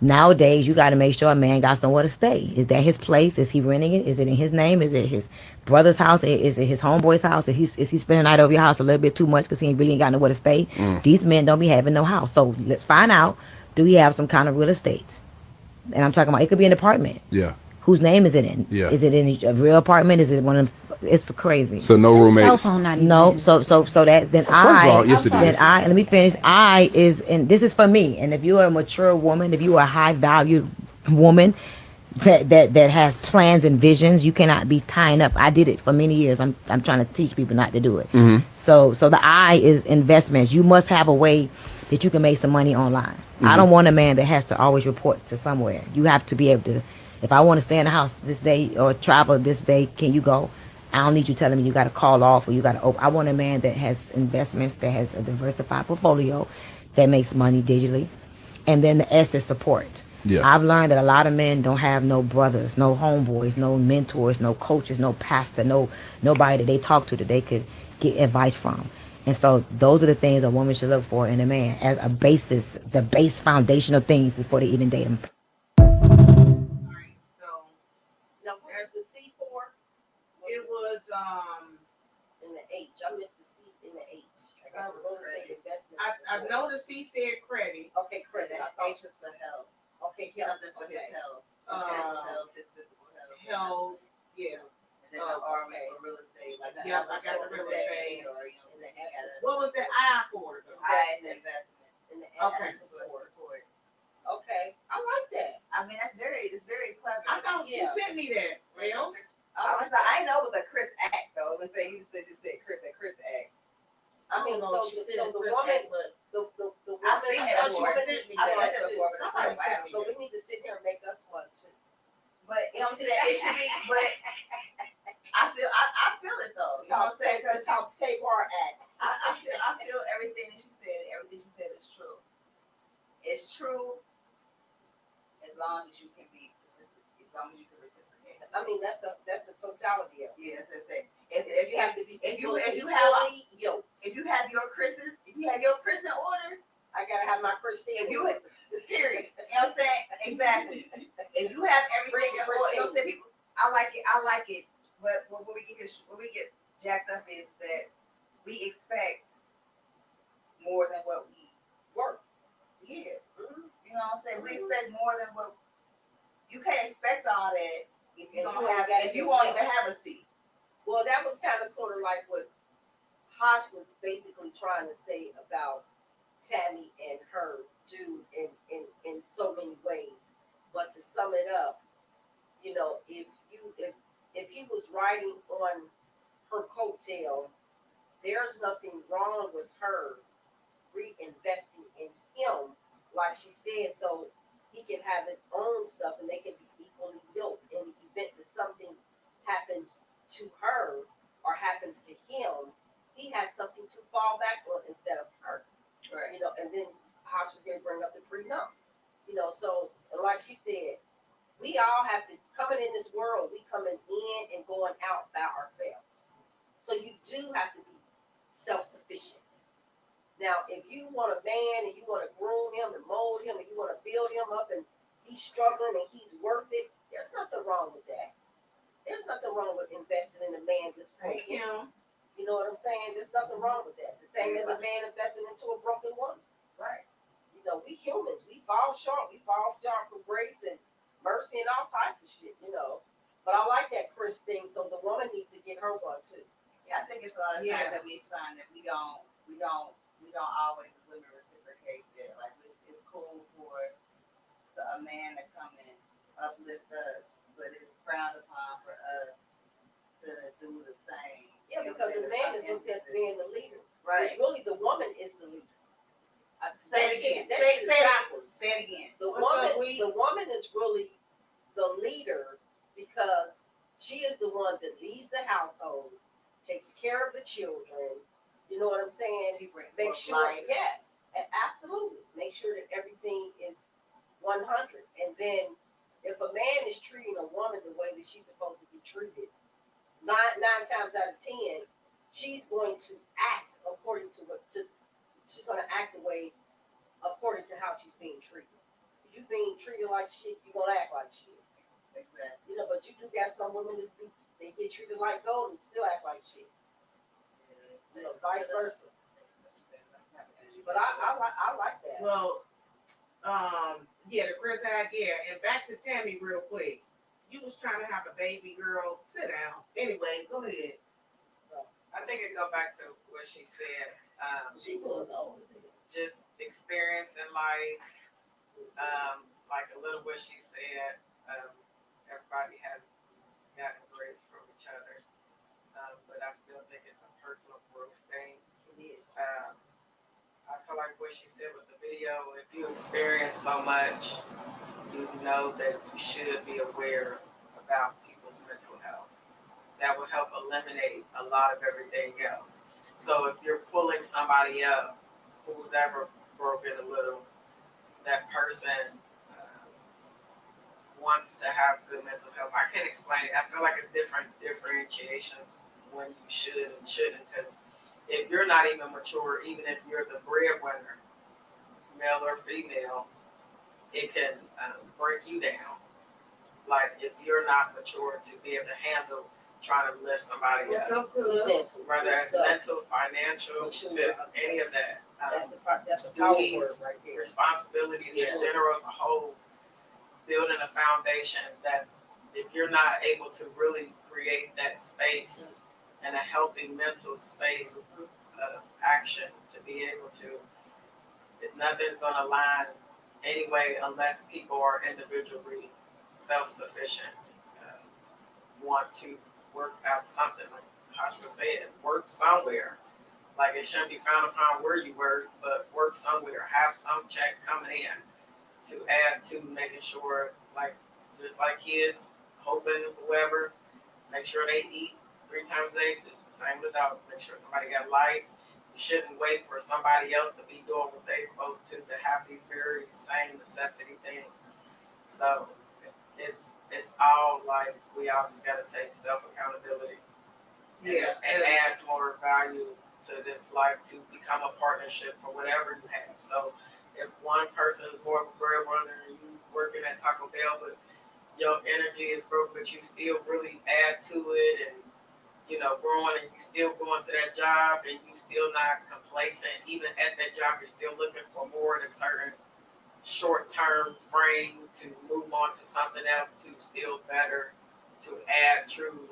Nowadays, you got to make sure a man got somewhere to stay. Is that his place? Is he renting it? Is it in his name? Is it his brother's house? Is it his homeboy's house? Is he spending the night over your house a little bit too much because he really ain't got nowhere to stay? These men don't be having no house. So let's find out, do he have some kind of real estate? And I'm talking about, it could be an apartment. Yeah. Whose name is it in? Yeah. Is it in a real apartment? Is it one of them? It's crazy. So no roommates. No. So that then let me finish. I is, and this is for me. And if you are a mature woman, if you are a high valued woman that has plans and visions, you cannot be tying up. I did it for many years. I'm trying to teach people not to do it. So the I is investments. You must have a way that you can make some money online. I don't want a man that has to always report to somewhere. You have to be able to. If I want to stay in the house this day or travel this day, can you go? I don't need you telling me you got to call off or you got to open. I want a man that has investments, that has a diversified portfolio, that makes money digitally. And then the S is support. Yeah. I've learned that a lot of men don't have no brothers, no homeboys, no mentors, no coaches, no pastor, nobody that they talk to that they could get advice from. And so those are the things a woman should look for in a man as a basis, the base foundational things before they even date him. Alright, so Now, where's the C for? it was In the H. I missed the C in the H. I know the C said credit. Okay, credit. H was for health. Okay, health. Something for his health. Uh, His physical health. Health, yeah. And then the R was for real estate. Like the Yeah, health I got the real estate. Or, you know, And the you gotta- What was the I for? Though? I is investment. And the Okay. S is Support. Okay, I like that. I mean, it's very clever. I thought you Yeah. sent me that. Well, I know it was a Chris act though. Let's say you just said Chris act. I mean, don't know so, if she said so it the Chris woman, act, but the woman. I've seen it I thought you before. sent me I've that. seen it before. Somebody sent me So that. we need to sit here and make us one too. But you know what I'm saying? It should be. But I feel it though. It's You know what I'm saying? called, it's called Tamar Act. I feel everything that she said. Everything she said is true. It's true. As long as you can be, as long as you can reciprocate. I mean, that's the totality of it. Yeah, that's what I'm saying. If you have to be, if you have yoked. if you have your Chris's, if you have your Chris in order, I gotta have my Christine. if you period. You know what I'm saying? Exactly. If you have everything in order, you know what I'm saying? People, I like it. But what we get jacked up is that we expect more than what we work. Yeah. Mhm. You know what I'm saying? We expect more than what you can't expect all that if you don't you have ain't got if you it won't yourself. even have a seat. Well, that was kind of sort of like what Hodge was basically trying to say about Tammy and her dude in so many ways. But to sum it up, you know, if he was riding on her coattail, there's nothing wrong with her reinvesting in him, like she said, so he can have his own stuff and they can be equally yoked in the event that something happens to her or happens to him, he has something to fall back on instead of her. Right. You know, and then Hodge was going to bring up the prenup. You know, so like she said, we all have to coming in this world. We coming in and going out by ourselves. So you do have to be self-sufficient. Now, if you want a man and you want to groom him and mold him and you want to build him up and he's struggling and he's worth it, there's nothing wrong with that. There's nothing wrong with investing in a man that's broken. You know what I'm saying? There's nothing wrong with that. The same as a man investing into a broken woman. Right. You know, we humans, we fall short. We fall short from grace and mercy and all types of shit, you know. But I like that Chris thing, so the woman needs to get her one too. Yeah, I think it's a lot of times that we find that we don't always women reciprocate that. Like it's cool for a man to come and uplift us, but it's frowned upon for us to do the same. Yeah, because the man is looked at being the leader. Right. Which really the woman is the leader. Say it again. That Say shit is it backwards. Say it again. The woman is really the leader because she is the one that leads the household, takes care of the children. You know what I'm saying? She brings Make forth sure, life. yes, absolutely. Make sure that everything is 100. And then if a man is treating a woman the way that she's supposed to be treated, nine times out of 10, she's going to act according to she's going to act the way according to how she's being treated. If you being treated like shit, you're going to act like shit. Exactly. You know, but you do got some women they get treated like gold and still act like shit. You know, vice versa. But I like that. Well, yeah, the Chris Hack, yeah. And back to Tammy real quick. You was trying to have a baby girl. Sit down. Anyway, go ahead. I think it go back to what she said. She was old. Just experience in life, like a little what she said. Everybody has gotten grace from each other, but I still think it's a personal growth thing. It is. I feel like what she said with the video, if you experience so much, you know that you should be aware about people's mental health. That will help eliminate a lot of everything else. So if you're pulling somebody up who's ever broken a little, that person wants to have good mental health. I can't explain it. I feel like it's different differentiations when you should and shouldn't, because if you're not even mature, even if you're the breadwinner, male or female, it can break you down. Like if you're not mature to be able to handle trying to lift somebody up, whether it's mental, financial, physical, any of that. That's a power Duties, word right there. responsibilities in general as a whole, building a foundation that's, if you're not able to really create that space and a healthy mental space of action to be able to, nothing's going to align anyway unless people are individually self-sufficient, want to work out something, like Hashima said, work somewhere. Like it shouldn't be found upon where you work, but work somewhere, have some check coming in to add to making sure, like, just like kids, hoping whoever, make sure they eat 3 times a day, just the same with adults, make sure somebody got lights. You shouldn't wait for somebody else to be doing what they're supposed to have these very same necessity things. So it's all like, we all just got to take self-accountability. Yeah. And adds more value to this life to become a partnership for whatever you have. So if one person is more of a breadwinner and you working at Taco Bell, but your energy is broke, but you still really add to it and, you know, growing, and you still going to that job and you still not complacent, even at that job, you're still looking for more in a certain short-term frame to move on to something else to still better, to add true,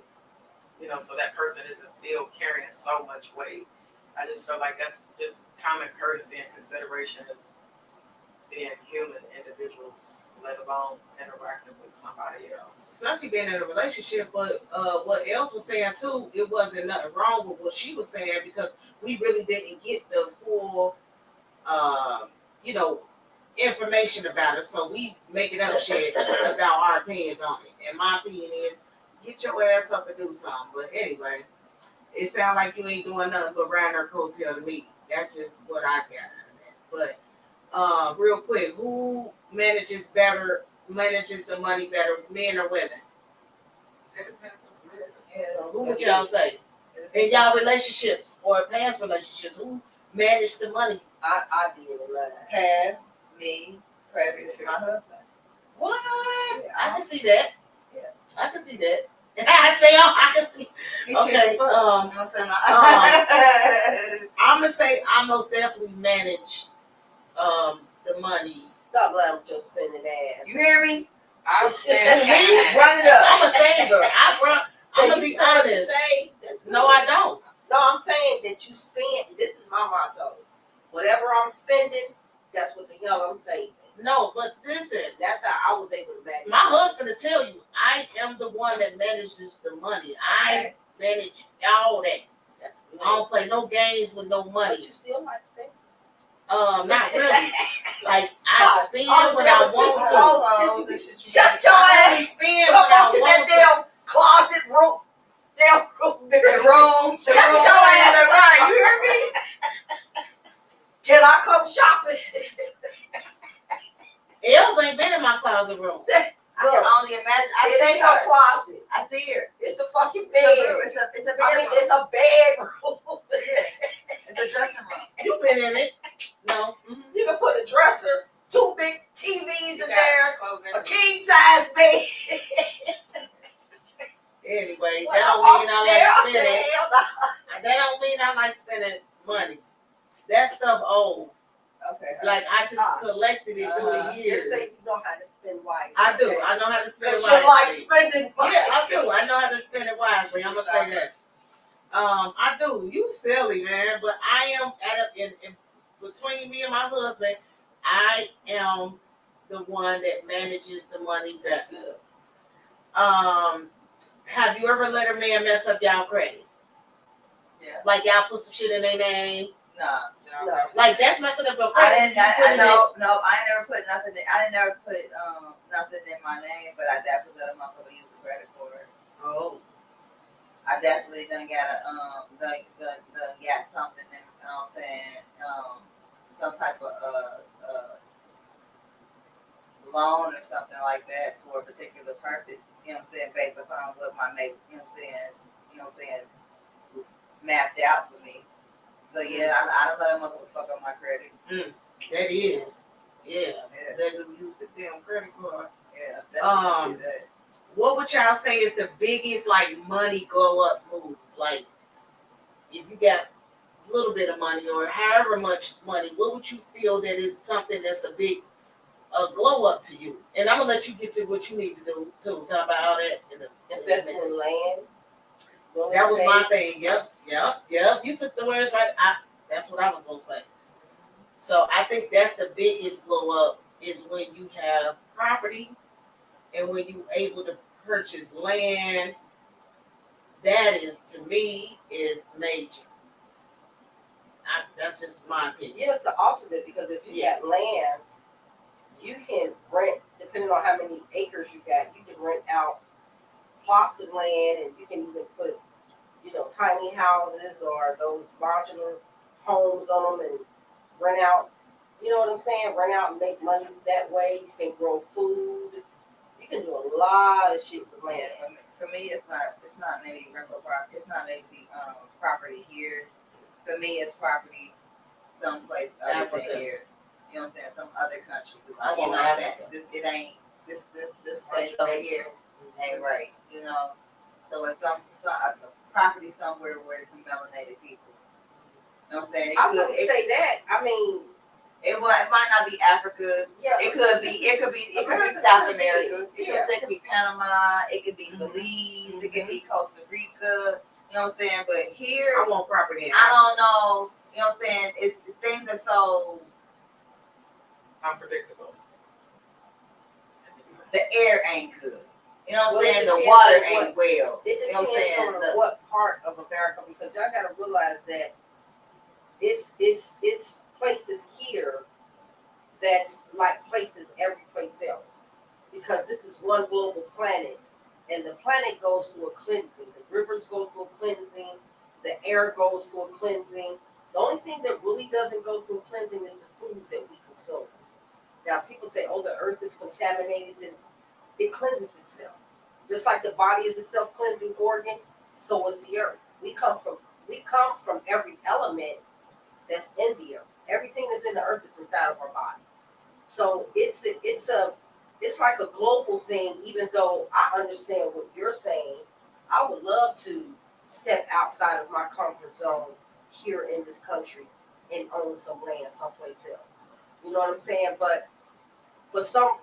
you know, so that person isn't still carrying so much weight. I just feel like that's just common courtesy and consideration as being human individuals, let alone interacting with somebody else. Especially being in a relationship, but what else was saying too, it wasn't nothing wrong with what she was saying because we really didn't get the full, you know, information about it. So we making up shit about our opinions on it. And my opinion is, get your ass up and do something. But anyway, it sounds like you ain't doing nothing but riding her coattail to me. That's just what I got out of that. But real quick, who manages the money better, men or women? It depends on the person. So who would y'all say? In y'all relationships or past relationships, who managed the money? I did a lot. Past, me, present, my husband. What? Yeah, I can see that. Yeah. I can see that. I can see. Okay. I'm gonna say I most definitely manage the money. Stop lying with your spending ass. You hear me? I stand Run it up. I'm a saver. I'm gonna be honest. No, I don't. No, I'm saying that you spend. This is my motto. Whatever I'm spending, that's what the hell I'm saving. No, but listen. That's how I was able to manage. My husband will tell you, I am the one that manages the money. I manage all that. That's good. I don't play no games with no money. But you still might spend. Not really. Like I spend when I want to. Shut your ass. Spend when I want to. Damn closet room. Damn room. Shut your ass around. You hear me? Can I come shopping? Els ain't been in my closet room. I can only imagine. It ain't no closet. I see her. It's a fucking bed. It's a bedroom. I mean, it's a bedroom. It's a dressing room. You been in it? No. Mm-hmm. You can put a dresser, 2 big TVs in there, a king size bed. Anyway, Well, that don't mean I like spending. spending. That don't mean I like spending money. That stuff old. Okay. Like I just collected it through the years. Just say you know how to spend wisely. I do. I know how to spend it Because you like wisely. spending money. Yeah, I do. I know how to spend it wisely. I'm gonna say that. I do. You silly man, but I am in between me and my husband. I am the one that manages the money better. Have you ever let a man mess up y'all credit? Yeah. Like y'all put some shit in their name? No. Like that's messing up your I credit. never put nothing. I didn't never put nothing in my name, but I definitely let a motherfucker use a credit card. Oh. I definitely done got got something. You know what I'm saying? Some type of loan or something like that for a particular purpose. You know what I'm saying? Based upon what my mate, you know what I'm saying? You know what I'm saying? Mapped out for me. So yeah, I don't let a motherfucker on my credit. That is. Yeah. They do use the damn credit card. Yeah, definitely do that. What would y'all say is the biggest like money glow up move? Like if you got a little bit of money or however much money, what would you feel that is something that's a big glow up to you? And I'm gonna let you get to what you need to do too. Talk about all that. Investing in land. That was my thing. Yep. You took the words right. That's what I was gonna say. So I think that's the biggest blow up is when you have property and when you able to purchase land. That is, to me, is major. That's just my opinion. Yeah, it's the ultimate because if you got land, you can rent, depending on how many acres you got, you can rent out plots of land and you can even put, tiny houses or those modular homes on them and rent out, you know what I'm saying? Rent out and make money that way. You can grow food. You can do a lot of shit with land. For me, it's not maybe rental property. It's not maybe property here. For me, it's property someplace other than here. You know what I'm saying? Some other country. Because you know what I'm saying? It ain't this space over here ain't right. You know. So it's some property somewhere where it's some melanated people. You know what I'm saying? I wouldn't say that. I mean, it might not be Africa. Yeah, it could be South America. You know what I'm saying? It could be Panama. It could be Belize. It could be Costa Rica. You know what I'm saying? But here, I want property. I don't know. You know what I'm saying? It's things are so unpredictable. The air ain't good. You know what I'm saying? The water ain't well. It depends on what part of America, because y'all got to realize that it's places here that's like places every place else, because this is one global planet, and the planet goes through a cleansing. The rivers go through a cleansing. The air goes through a cleansing. The only thing that really doesn't go through a cleansing is the food that we consume. Now, people say, "Oh, the earth is contaminated," and it cleanses itself. Just like the body is a self-cleansing organ, so is the earth. We come from every element that's in the earth. Everything that's in the earth is inside of our bodies. So it's like a global thing. Even though I understand what you're saying, I would love to step outside of my comfort zone here in this country and own some land someplace else. You know what I'm saying? But for some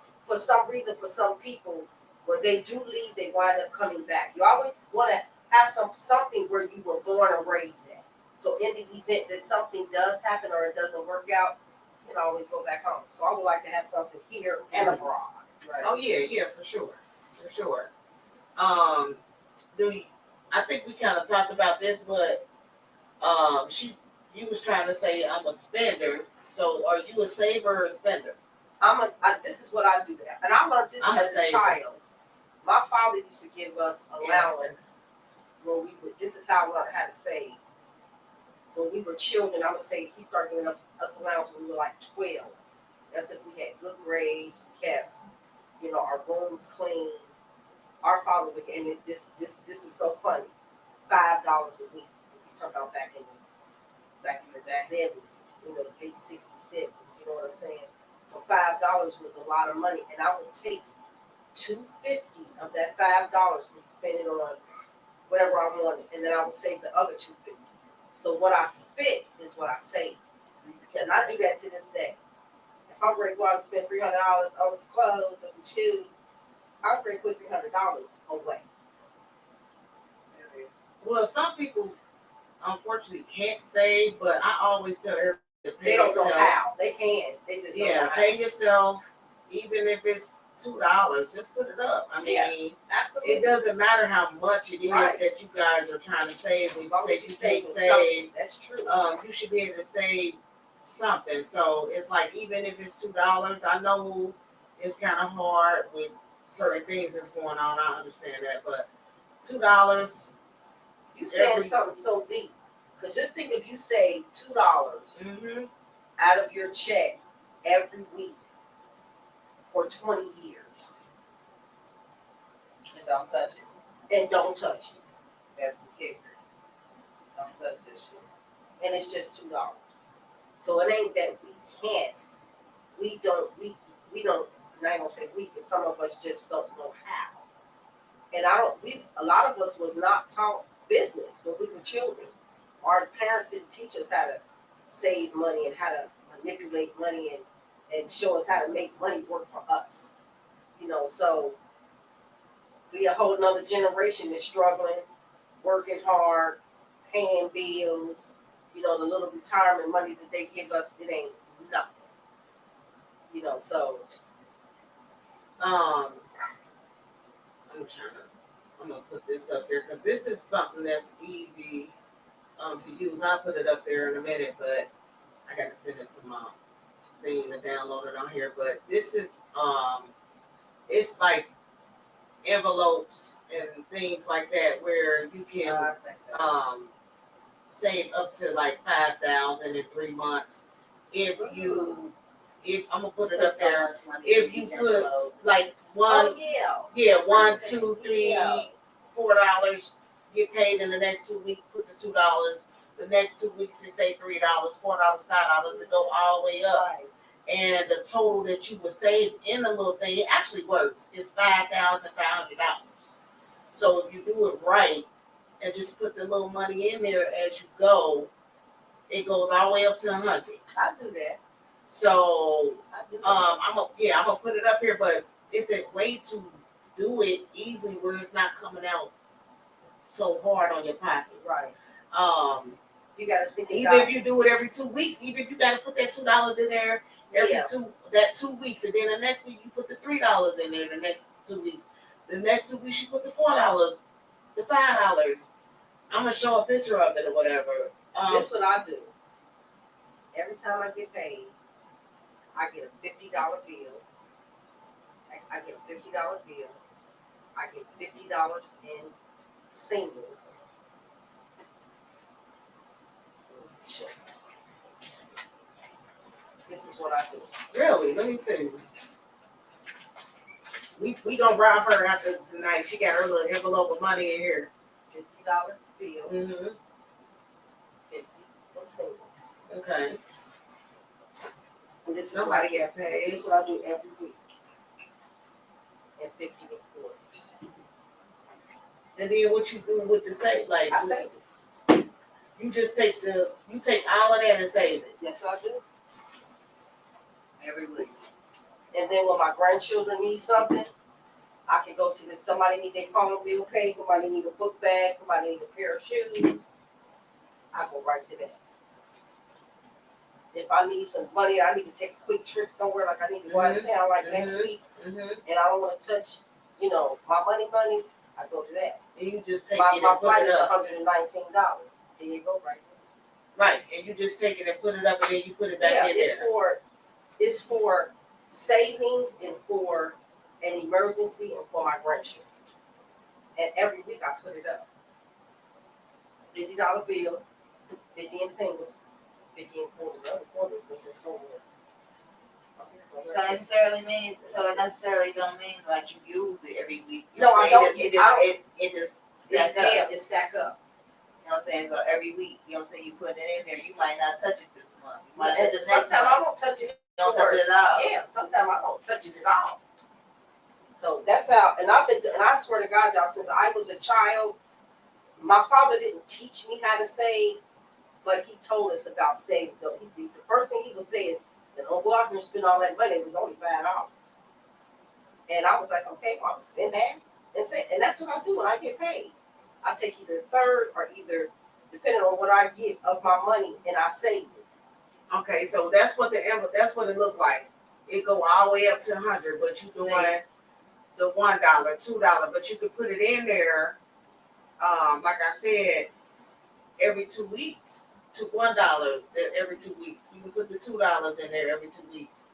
reason, for some people, when they do leave, they wind up coming back. You always want to have something where you were born and raised at. So in the event that something does happen or it doesn't work out, you can always go back home. So I would like to have something here and abroad. Right? Oh yeah, for sure. I think we kind of talked about this, but you was trying to say I'm a spender. So are you a saver or a spender? This is what I do, and I learned this as a child. My father used to give us allowance when we were. This is how I learned how to save. When we were children, I would say he started giving us allowance when we were like 12. That's if we had good grades, we kept, our rooms clean. Our father would, and this is so funny, $5 a week. We talk about back in the day, 70s, the late 60s, 70s. You know what I'm saying? So $5 was a lot of money, and I would take $2.50 of that $5 and spend it on whatever I wanted, and then I would save the other $2.50. So what I spent is what I saved, and I do that to this day. If I'm ready to go out and spend $300 on some clothes or some shoes, I'm ready to put $300 away. Well, some people unfortunately can't save, but I always tell everybody to pay they don't yourself. know how. They can. They just don't know pay how. yourself, even if it's $2, just put it up. I mean, absolutely. It doesn't matter how much it is that you guys are trying to save. When you say you can't save, that's true. You should be able to save something. So it's like, even if it's $2, I know it's kind of hard with certain things that's going on. I understand that, but $2. You saying something so deep. Because just think, if you save $2 out of your check every week for 20 years. And don't touch it. And don't touch it. That's the kicker. Don't touch this shit. And it's just $2. So it ain't that we can't. We don't, and I ain't gonna say we, but some of us just don't know how. And a lot of us was not taught business when we were children. Our parents didn't teach us how to save money and how to manipulate money and show us how to make money work for us. So we a whole nother generation is struggling, working hard, paying bills. The little retirement money that they give us, it ain't nothing. So I'm gonna put this up there because this is something that's easy to use. I'll put it up there in a minute, but I gotta send it to my thing to download it on here. But this is it's like envelopes and things like that where you can save up to like 5,000 in 3 months if I'm gonna put it up there. If you put like $1, $2, $3, $4, get paid in the next 2 weeks, put the $2. The next 2 weeks it say $3, $4, $5, it go all the way up. right. And the total that you would save in the little thing, it actually works. It's $5,500. So if you do it right and just put the little money in there as you go, it goes all the way up to 100. I do that. So I do that. I'm gonna put it up here, but it's a way to do it easily where it's not coming out so hard on your pockets. Right. You got to think Even if you do it every 2 weeks, even if you got to put that $2 in there every 2 weeks, and then the next week you put the $3 in there. The next 2 weeks, the next 2 weeks you put the $4, the $5. I'm gonna show a picture of it or whatever. This is what I do. Every time I get paid, I get a $50 bill. I get a $50 bill. I get $50 in singles. This is what I do. Really? Let me see. We gonna rob her after tonight. She got her little envelope of money in here. $50 bill. Mm-hmm. 50 in singles. Okay. And this Somebody got paid. This is what I do every week. And 50 in quarters. And then what you do with the save? Like I save it. you just take all of that and save it. Yes, I do. Every week. And then when my grandchildren need something, I can go to this. Somebody need their phone bill paid. Somebody need a book bag. Somebody need a pair of shoes. I go right to that. If I need some money, I need to take a quick trip somewhere. Like I need to go out of town like next week, and I don't want to touch, my money. I go to that. And you just take My it and put flight it is up. $119. There you go, right there. Right, and you just take it and put it up, and then you put it back in there. It's for savings and for an emergency and for my grandchildren. And every week I put it up. $50 bill, 50 in singles, 50 in quarters. The other quarters was just somewhere. So it necessarily don't mean like you use it every week. No, I don't. It just stack up. Yeah, it stack up. You know what I'm saying? So every week, you put it in there. You might not touch it this month. You might And touch it next sometimes month. I don't touch it. You don't touch it at all. Yeah, sometimes I don't touch it at all. So that's how, and I swear to God, y'all, since I was a child, my father didn't teach me how to save, but he told us about saving. So the first thing he would say is, don't go out here and spend all that money. It was only $5. And I was like, okay, well, I'll spend that. And that's what I do when I get paid. I take either a third or depending on what I get of my money, and I save it. Okay, so that's what it looked like. It go all the way up to 100, but you doing the $1, $2, but you could put it in there. Like I said, every 2 weeks to $1 every 2 weeks. You can put the $2 in there every 2 weeks.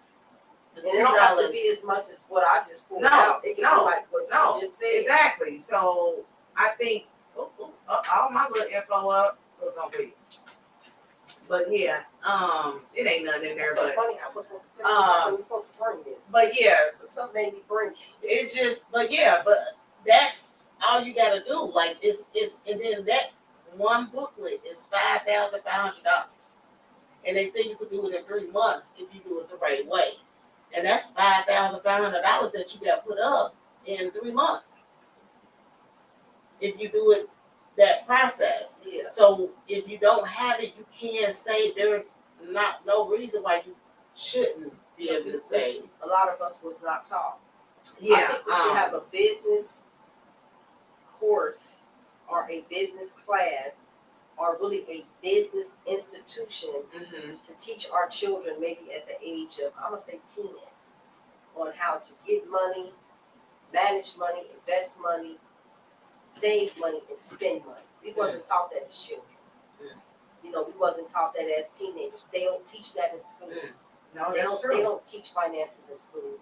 And it don't have to be as much as what I just pulled out. It can be like what you just said. Exactly. So I think all my little info up. Look on me. But yeah, it ain't nothing in there. That's so but funny. I was supposed to tell you when we supposed to bring this. But yeah, But something made me bring it. it just. But yeah, but that's all you gotta do. Like it's and then that one booklet is $5,500, and they say you could do it in 3 months if you do it the right way, and that's $5,500 that you got put up in 3 months if you do it that process. Yeah. So if you don't have it, you can't say there's no reason why you shouldn't be able to say. A lot of us was not taught. Yeah, I think we should have a business course or a business class or really a business institution to teach our children maybe at the age of, I'm going to say 10, on how to get money, manage money, invest money, save money, and spend money. We wasn't taught that as children. You know, we wasn't taught that as teenagers. They don't teach that in school. No, They don't teach finances in school.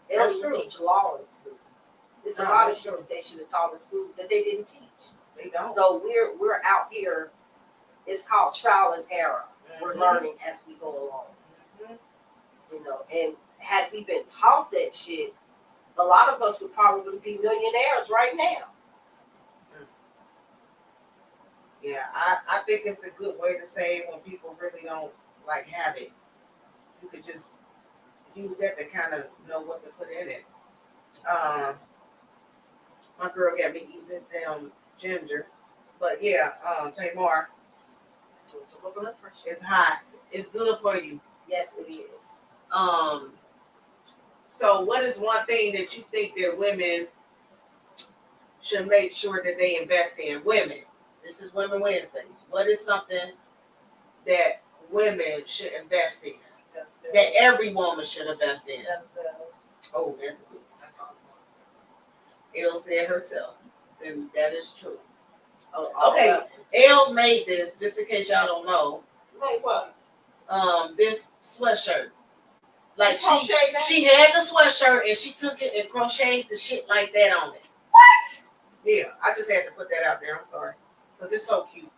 They don't even teach law in school. There's a lot of shit that they should have taught in school that they didn't teach. They don't. So we're out here. It's called trial and error. We're learning as we go along. You know, and had we been taught that shit, a lot of us would probably be millionaires right now. Yeah, I think it's a good way to save when people really don't like have it. You could just use that to kind of know what to put in it. My girl got me eating this damn ginger, but yeah, Tamar, it's hot. It's good for you. Yes, it is. So what is one thing that you think that women should make sure that they invest in? Women. This is Women Wednesdays. What is something that women should invest in? That every woman should invest in? Themselves. Oh, that's good. Elle said herself. And that is true. Okay. Elle made this, just in case y'all don't know. Made what? This sweatshirt. Like You she had the sweatshirt and she took it and crocheted the shit like that on it. What? Yeah, I just had to put that out there. I'm sorry. Because it's so cute.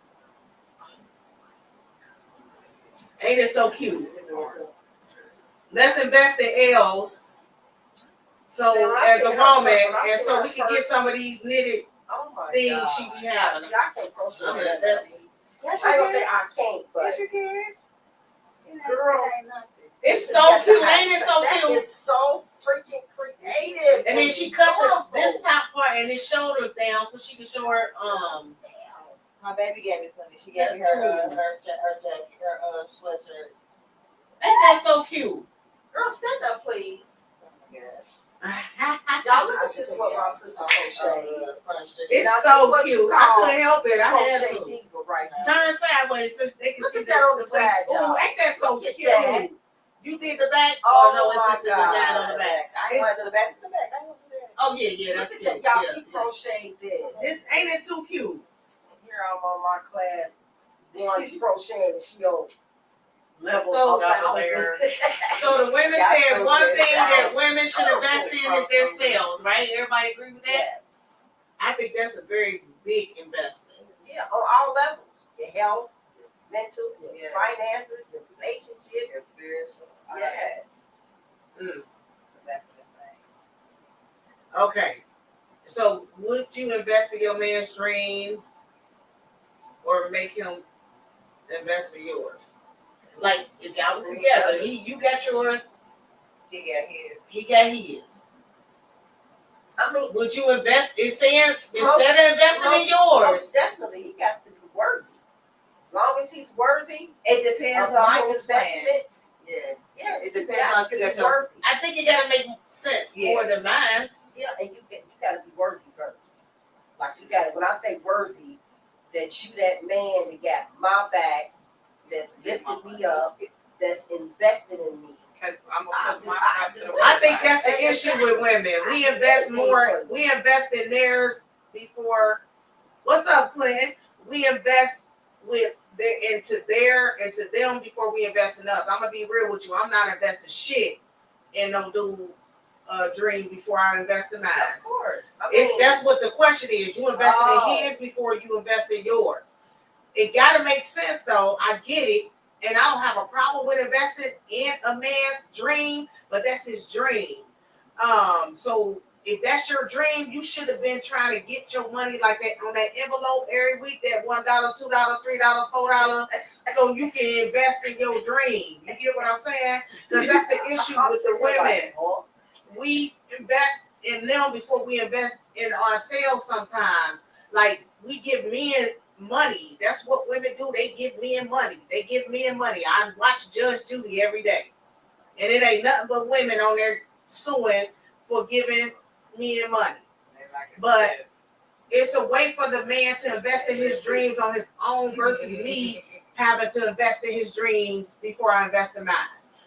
Ain't it so cute? Let's invest in L's. So as a woman, and so we can get some of these knitted things she be having. See, I can't crochet. I mean, I ain't gonna say I can't, but Yes, you can. girl, it's so cute. Ain't it so that cute? is so freaking creative. And then she cut this top part and his shoulders down so she can show her My baby gave it to me. She gave me her jacket, her sweatshirt. Ain't that so cute? Girl, stand up, please. Oh my gosh. Y'all look at this what my sister crocheted. It's Now, so this what cute. you I call couldn't help it. I had Crochet to. diva right here. Turn sideways so they can Look see at that on the side, y'all. Oh, ain't that so Look at cute? that. You did the back? Oh, no, it's my just the design on the back. I ain't going to the back. To the back. I ain't gonna do that. Oh yeah, that's Look cute. at that. Y'all, Yeah, she yeah. crocheted this. This ain't it too cute? Here I'm on my class one crocheting and she on level So, 1,000. So the women That's said so one good. thing that Yes. women should Oh, invest in is their selves, right? Everybody agree with that? Yes. I think that's a very big investment. Yeah, on all levels. Your health, your mental, your Yeah. finances, your relationship, Your spiritual. Yes. Mm. That's the thing. Okay. So would you invest in your man's dream or make him invest in yours? Like if y'all was together, you got yours, He got his. he got his. I mean, Would you invest instead of investing in yours? most definitely, he got to be worthy. Long as he's worthy It depends of on my who's playing. investment, Yeah. yes, It he depends got on to if you be got your- worthy. I think it gotta make sense Yeah. more than mine. Yeah, and you got to be worthy first. Like you got, when I say worthy, that you that man that got my back, that's lifted me up, that's invested in me. Because I'm gonna put myself to the I website. think that's the issue with women. We invest more. We invest in theirs before. What's up, Clint? We invest into them before we invest in us. I'm gonna be real with you. I'm not investing shit in no dude dream before I invest in mine. Of course. I mean, That's what the question is. You invested Oh. in his before you invest in yours. It gotta make sense though. I get it. And I don't have a problem with investing in a man's dream, but that's his dream. So if that's your dream, you should have been trying to get your money like that on that envelope every week, that $1, $2, $3, $4, so you can invest in your dream. You get what I'm saying? Because that's the issue with the women. We invest in them before we invest in ourselves sometimes. Like, we give men money. That's what women do. They give men money. They give men money. I watch Judge Judy every day. And it ain't nothing but women on there suing for giving men money. But it's a way for the man to invest in his dreams on his own versus me having to invest in his dreams before I invest in mine.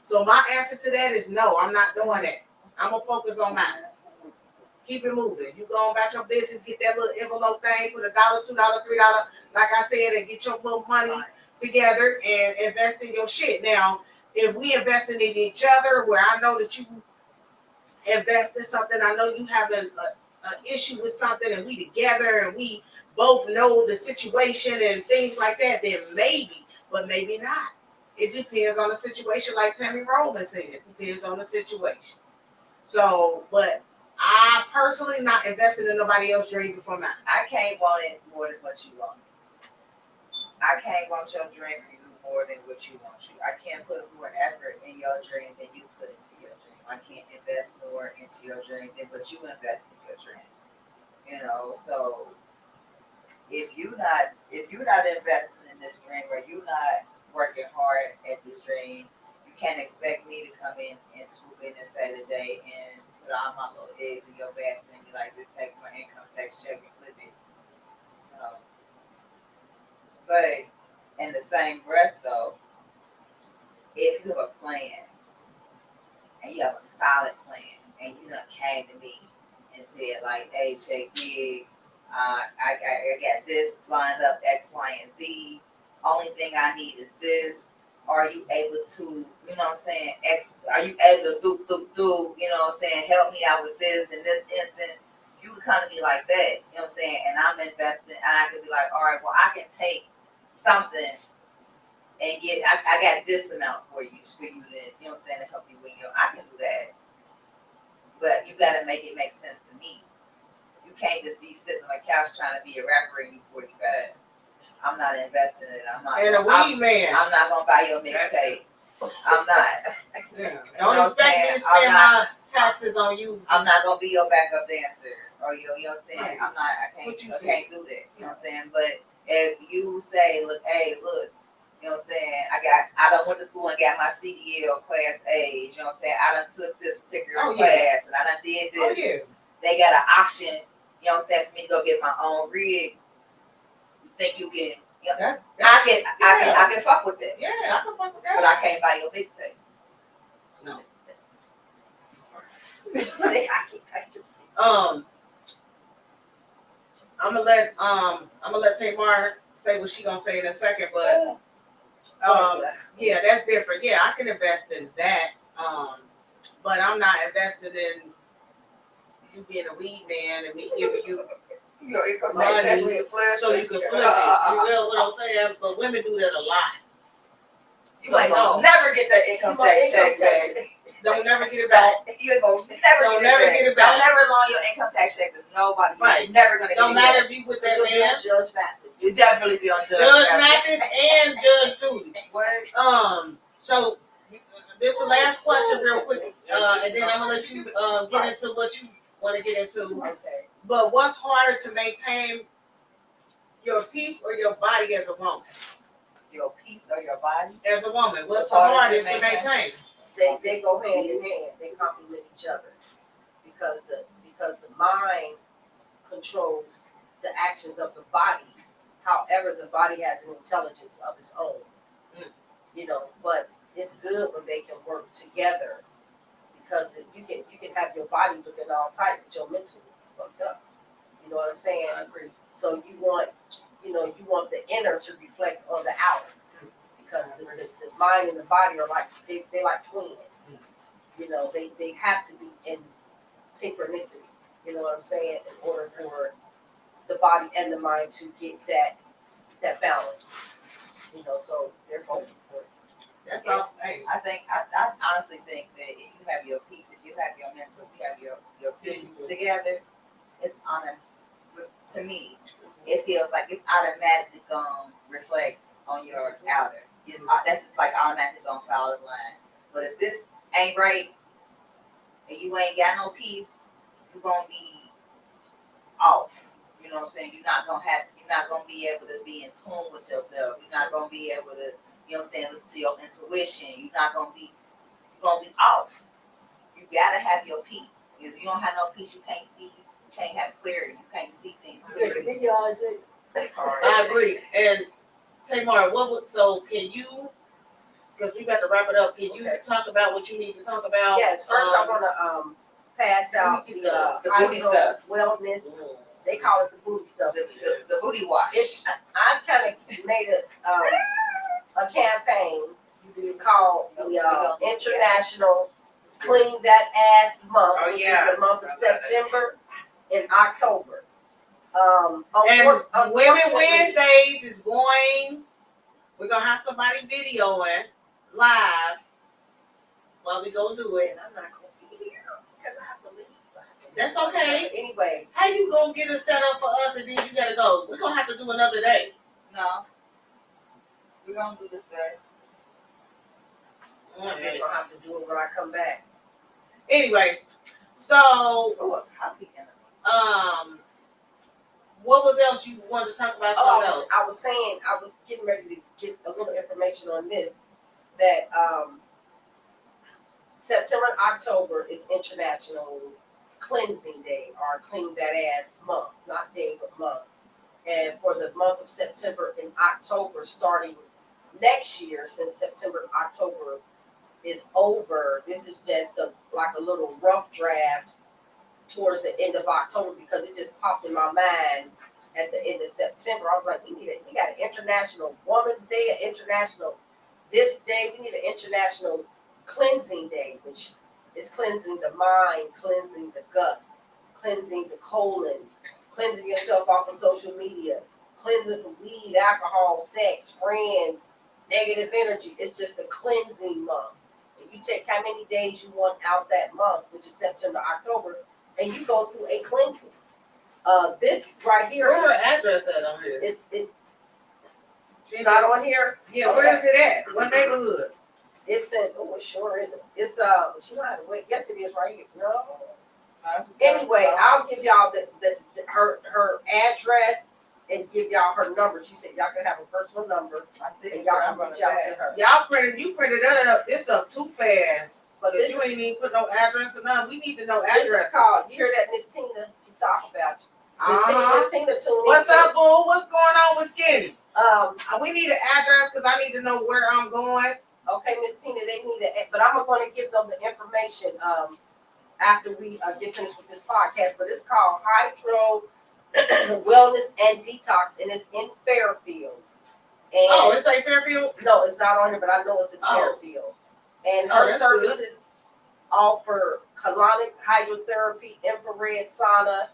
So my answer to that is no, I'm not doing that. I'm going to focus on mine. Keep it moving. You go about your business, get that little envelope thing, put $1, $2, $3, like I said, and get your little money together and invest in your shit. Now, if we invest in each other, where I know that you invest in something, I know you have an issue with something, and we together, and we both know the situation and things like that, then maybe, but maybe not. It depends on the situation, like Tammy Roman said. It depends on the situation. So, but I personally not invested in nobody else's dream before mine. I can't want it more than what you want. I can't want your dream for you more than what you want you. I can't put more effort in your dream than you put into your dream. I can't invest more into your dream than what you invest in your dream. You know, so if you're not investing in this dream, or you're not working hard at this dream, you can't expect me to come in and swoop in and say today and put all my little eggs in your basket and be like, just take my income tax check and flip it. No. But in the same breath, though, if you have a plan and you have a solid plan, and you done came to me and said like, hey, Shake Big, I got this lined up, X, Y, and Z. Only thing I need is this. Are you able to, you know what I'm saying, are you able to do, you know what I'm saying, help me out with this in this instance? You can kind of be like that, you know what I'm saying, and I'm investing, and I can be like, all right, well, I can take something and get, I got this amount for you to, you know what I'm saying, to help you with your, I can do that. But you got to make it make sense to me. You can't just be sitting on a couch trying to be a rapper and you 45. I'm not investing in it. I'm not. And a weed man. I'm not gonna buy your mixtape. I'm not. Yeah. Don't expect me to spend my taxes on you. I'm not gonna be your backup dancer or you know what I'm saying. Right. I'm not. I can't do that. You know what I'm saying. But if you say, look, hey, look, you know what I'm saying. I done went to school and got my CDL class A's. You know what I'm saying. I done took this particular class and I done did this. Oh, yeah. They got an auction. You know what I'm saying, for me to go get my own rig. Think you can, you know, I can fuck with that. Yeah, I can fuck with that. But I can't buy your mixtape. No. I'm gonna let Tamar say what she gonna say in a second, but yeah, that's different. Yeah, I can invest in that. But I'm not invested in you being a weed man and me giving you money so you can flip it. You know what I'm saying? But women do that a lot. You ain't gonna never get that income tax check back. Don't never get it back. You ain't gonna never get it back. Don't never loan your income tax check to nobody. Right. You're never gonna get it back. Don't matter if you with that man. Judge Mathis. You definitely be on Judge Mathis and Judge Judy. So this is the last question real quick. And then I'm gonna let you get into what you want to get into. Okay. But what's harder to maintain, your peace or your body as a woman? Your peace or your body? As a woman, what's the hardest to maintain? They go hand in hand. They complement each other because the mind controls the actions of the body. However, the body has an intelligence of its own. You know, but it's good when they can work together because you can have your body looking all tight, but your mental is fucked up. You know what I'm saying? I agree. So you want the inner to reflect on the outer. Because the mind and the body are like they're like twins. You know, they have to be in synchronicity. You know what I'm saying? In order for the body and the mind to get that balance. You know, so they're both important. I honestly think that if you have your peace, if you have your mental, if you have your peace together, it's to me, it feels like it's automatically gonna reflect on your outer. That's just like automatically gonna follow the line. But if this ain't right and you ain't got no peace, you're gonna be off. You know what I'm saying? You're not gonna be able to be in tune with yourself. You're not gonna be able to, you know what I'm saying, listen to your intuition. You're gonna be off. You gotta have your peace. If you don't have no peace, you can't see, you can't have clarity, you can't see things clearly. I agree. And Tamar, so can you, because we got to wrap it up, can you talk about what you need to talk about? Yes, first I want to pass out the booty stuff. Wellness. They call it the booty stuff. The booty wash. I kind of made a campaign called the International Clean That Ass Month, which is the month of September and October. And Women Wednesdays is going. We're gonna have somebody videoing live while we go do it. And I'm not gonna be here because I have to leave. That's okay. Anyway, how you gonna get it set up for us and then you gotta go? We're gonna have to do another day. No, we're gonna do this day. I'm just gonna have to do it when I come back. Anyway, so what was else you wanted to talk about? I was saying, I was getting ready to get a little information on this, that September and October is International Cleansing Day, or Clean That Ass Month, not day, but month. And for the month of September and October, starting next year, since September and October is over, this is just like a little rough draft towards the end of October, because it just popped in my mind at the end of September. I was like, we got an International Women's Day, an International this day. We need an International Cleansing Day, which is cleansing the mind, cleansing the gut, cleansing the colon, cleansing yourself off of social media, cleansing from weed, alcohol, sex, friends, negative energy. It's just a cleansing month. And you take how many days you want out that month, which is September, October, and you go through a cleansing. This right here. Where's the address at on here? It's not on here? Yeah, okay. Where is it at? What neighborhood? It's in, oh, it sure isn't. It's, she don't have to wait. Yes, it is right here. No. Anyway, I'll give y'all her address and give y'all her number. She said y'all can have a personal number. I said, and y'all can reach out to her. Y'all printed that up. It's up too fast. But you ain't even put no address or nothing. We need to know address. This is called, you hear that, Miss Tina? She talk about you. Miss Tina tuned in. What's up, boo? What's going on with Skinny? We need an address because I need to know where I'm going. Okay, Miss Tina, they need it, but I'm going to give them the information after we get finished with this podcast. But it's called Hydro Wellness and Detox, and it's in Fairfield. And it's like Fairfield? No, it's not on here, but I know it's in Fairfield. And her services offer colonic hydrotherapy, infrared sauna,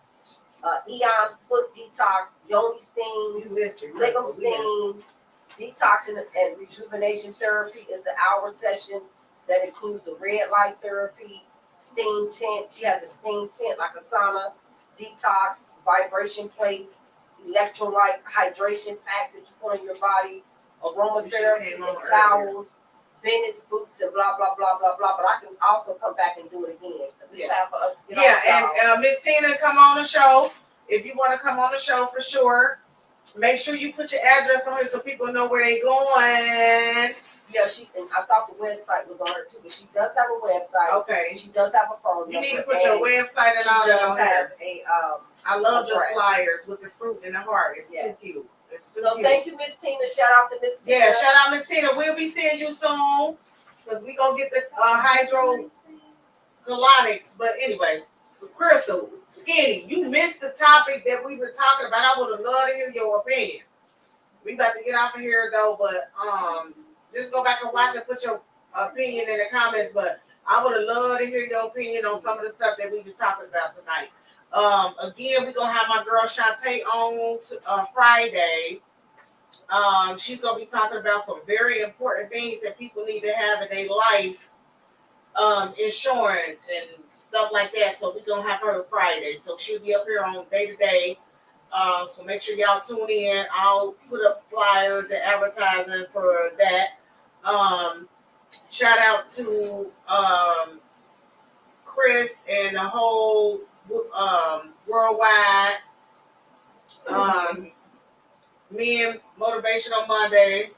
Eon foot detox, yoni steams, ligam steams, detox and rejuvenation therapy. Is an hour session that includes the red light therapy, steam tent. She has a steam tent like a sauna, detox, vibration plates, electrolyte hydration packs that you put on your body, aromatherapy and towels, Bennett's boots and blah blah blah blah blah. But I can also come back and do it again. It's time for us to get and Miss Tina, come on the show. If you want to come on the show for sure, make sure you put your address on here so people know where they're going. Yeah, and I thought the website was on her too, but she does have a website. Okay. And she does have a phone number. You need to put your website and all that on here. I love address. The flyers with the fruit and the heart. It's too cute. Thank you, Miss Tina. Shout out to Miss Tina. Yeah, shout out Miss Tina. We'll be seeing you soon because we're going to get the hydrocolonics. But anyway, Crystal, Skinny, you missed the topic that we were talking about. I would have loved to hear your opinion. We about to get off of here though, but just go back and watch and put your opinion in the comments. But I would have loved to hear your opinion on some of the stuff that we was talking about tonight. Again, we're gonna have my girl Shantae on Friday. She's gonna be talking about some very important things that people need to have in their life, insurance and stuff like that. So we're gonna have her Friday. So she'll be up here on Day to Day. So make sure y'all tune in. I'll put up flyers and advertising for that. Shout out to Chris and the whole worldwide Men Motivational Monday.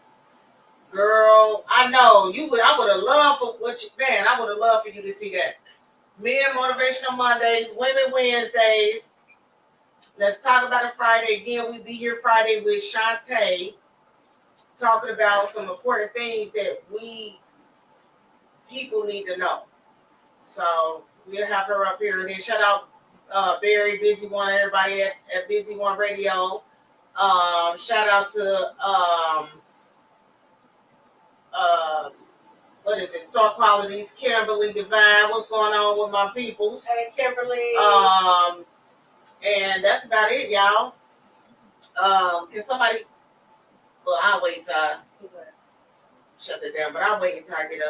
Girl, I know you would. I would have loved for what you, man. I would have loved for you to see that. Men Motivational Mondays, Women Wednesdays. Let's talk about it Friday again. We'll be here Friday with Shantae, talking about some important things that people need to know. So we'll have her up here. And then shout out Barry, Busy One, everybody at Busy One Radio. Shout out to what is it? Star Qualities, Kimberly Divine. What's going on with my peoples? Hey, Kimberly. And that's about it, y'all. Can somebody? Well, I'll wait till I shut it down. But I'll wait until I get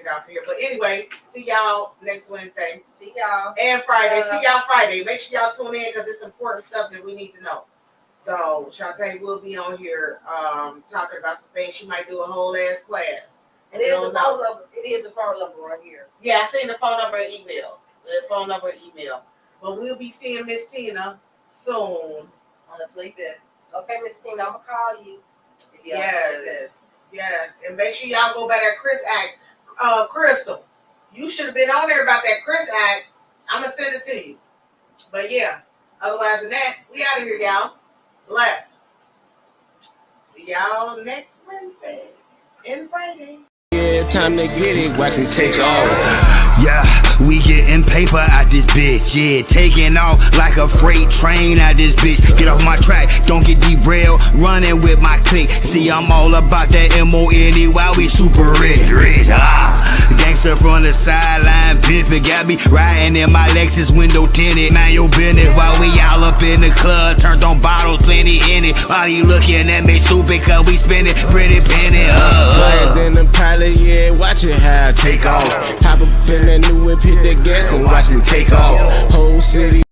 off here. But anyway, see y'all next Wednesday. See y'all. And Friday. See y'all Friday. Make sure y'all tune in because it's important stuff that we need to know. So Shantae will be on here talking about some things. She might do a whole ass class. It is a phone number. It is a phone number right here. Yeah, I seen the phone number and email. But we'll be seeing Miss Tina soon. On the 25th. Okay, Miss Tina, I'm gonna call you. Yes. And make sure y'all go by that Chris Act. Crystal, you should have been on there about that Chris Act. I'm gonna send it to you. But yeah, otherwise than that, we out of here, y'all. Bless. See y'all next Wednesday and Friday. Yeah, time to get it. Watch me take off. Yeah, we getting paper out this bitch. Yeah, taking off like a freight train out this bitch. Get off my track, don't get derailed. Running with my clique. See, I'm all about that M-O-N-E while we super rich. Gangster from the sideline, pimpin'. Got me riding in my Lexus window tinted. Man, your business while we all up in the club. Turned on bottles, plenty in it. While you looking at me stupid, cause we spending pretty penny. Flyers in the pilot, yeah, watch it how I take off. Hop up in that new whip, hit that gas and watch it take off. Whole city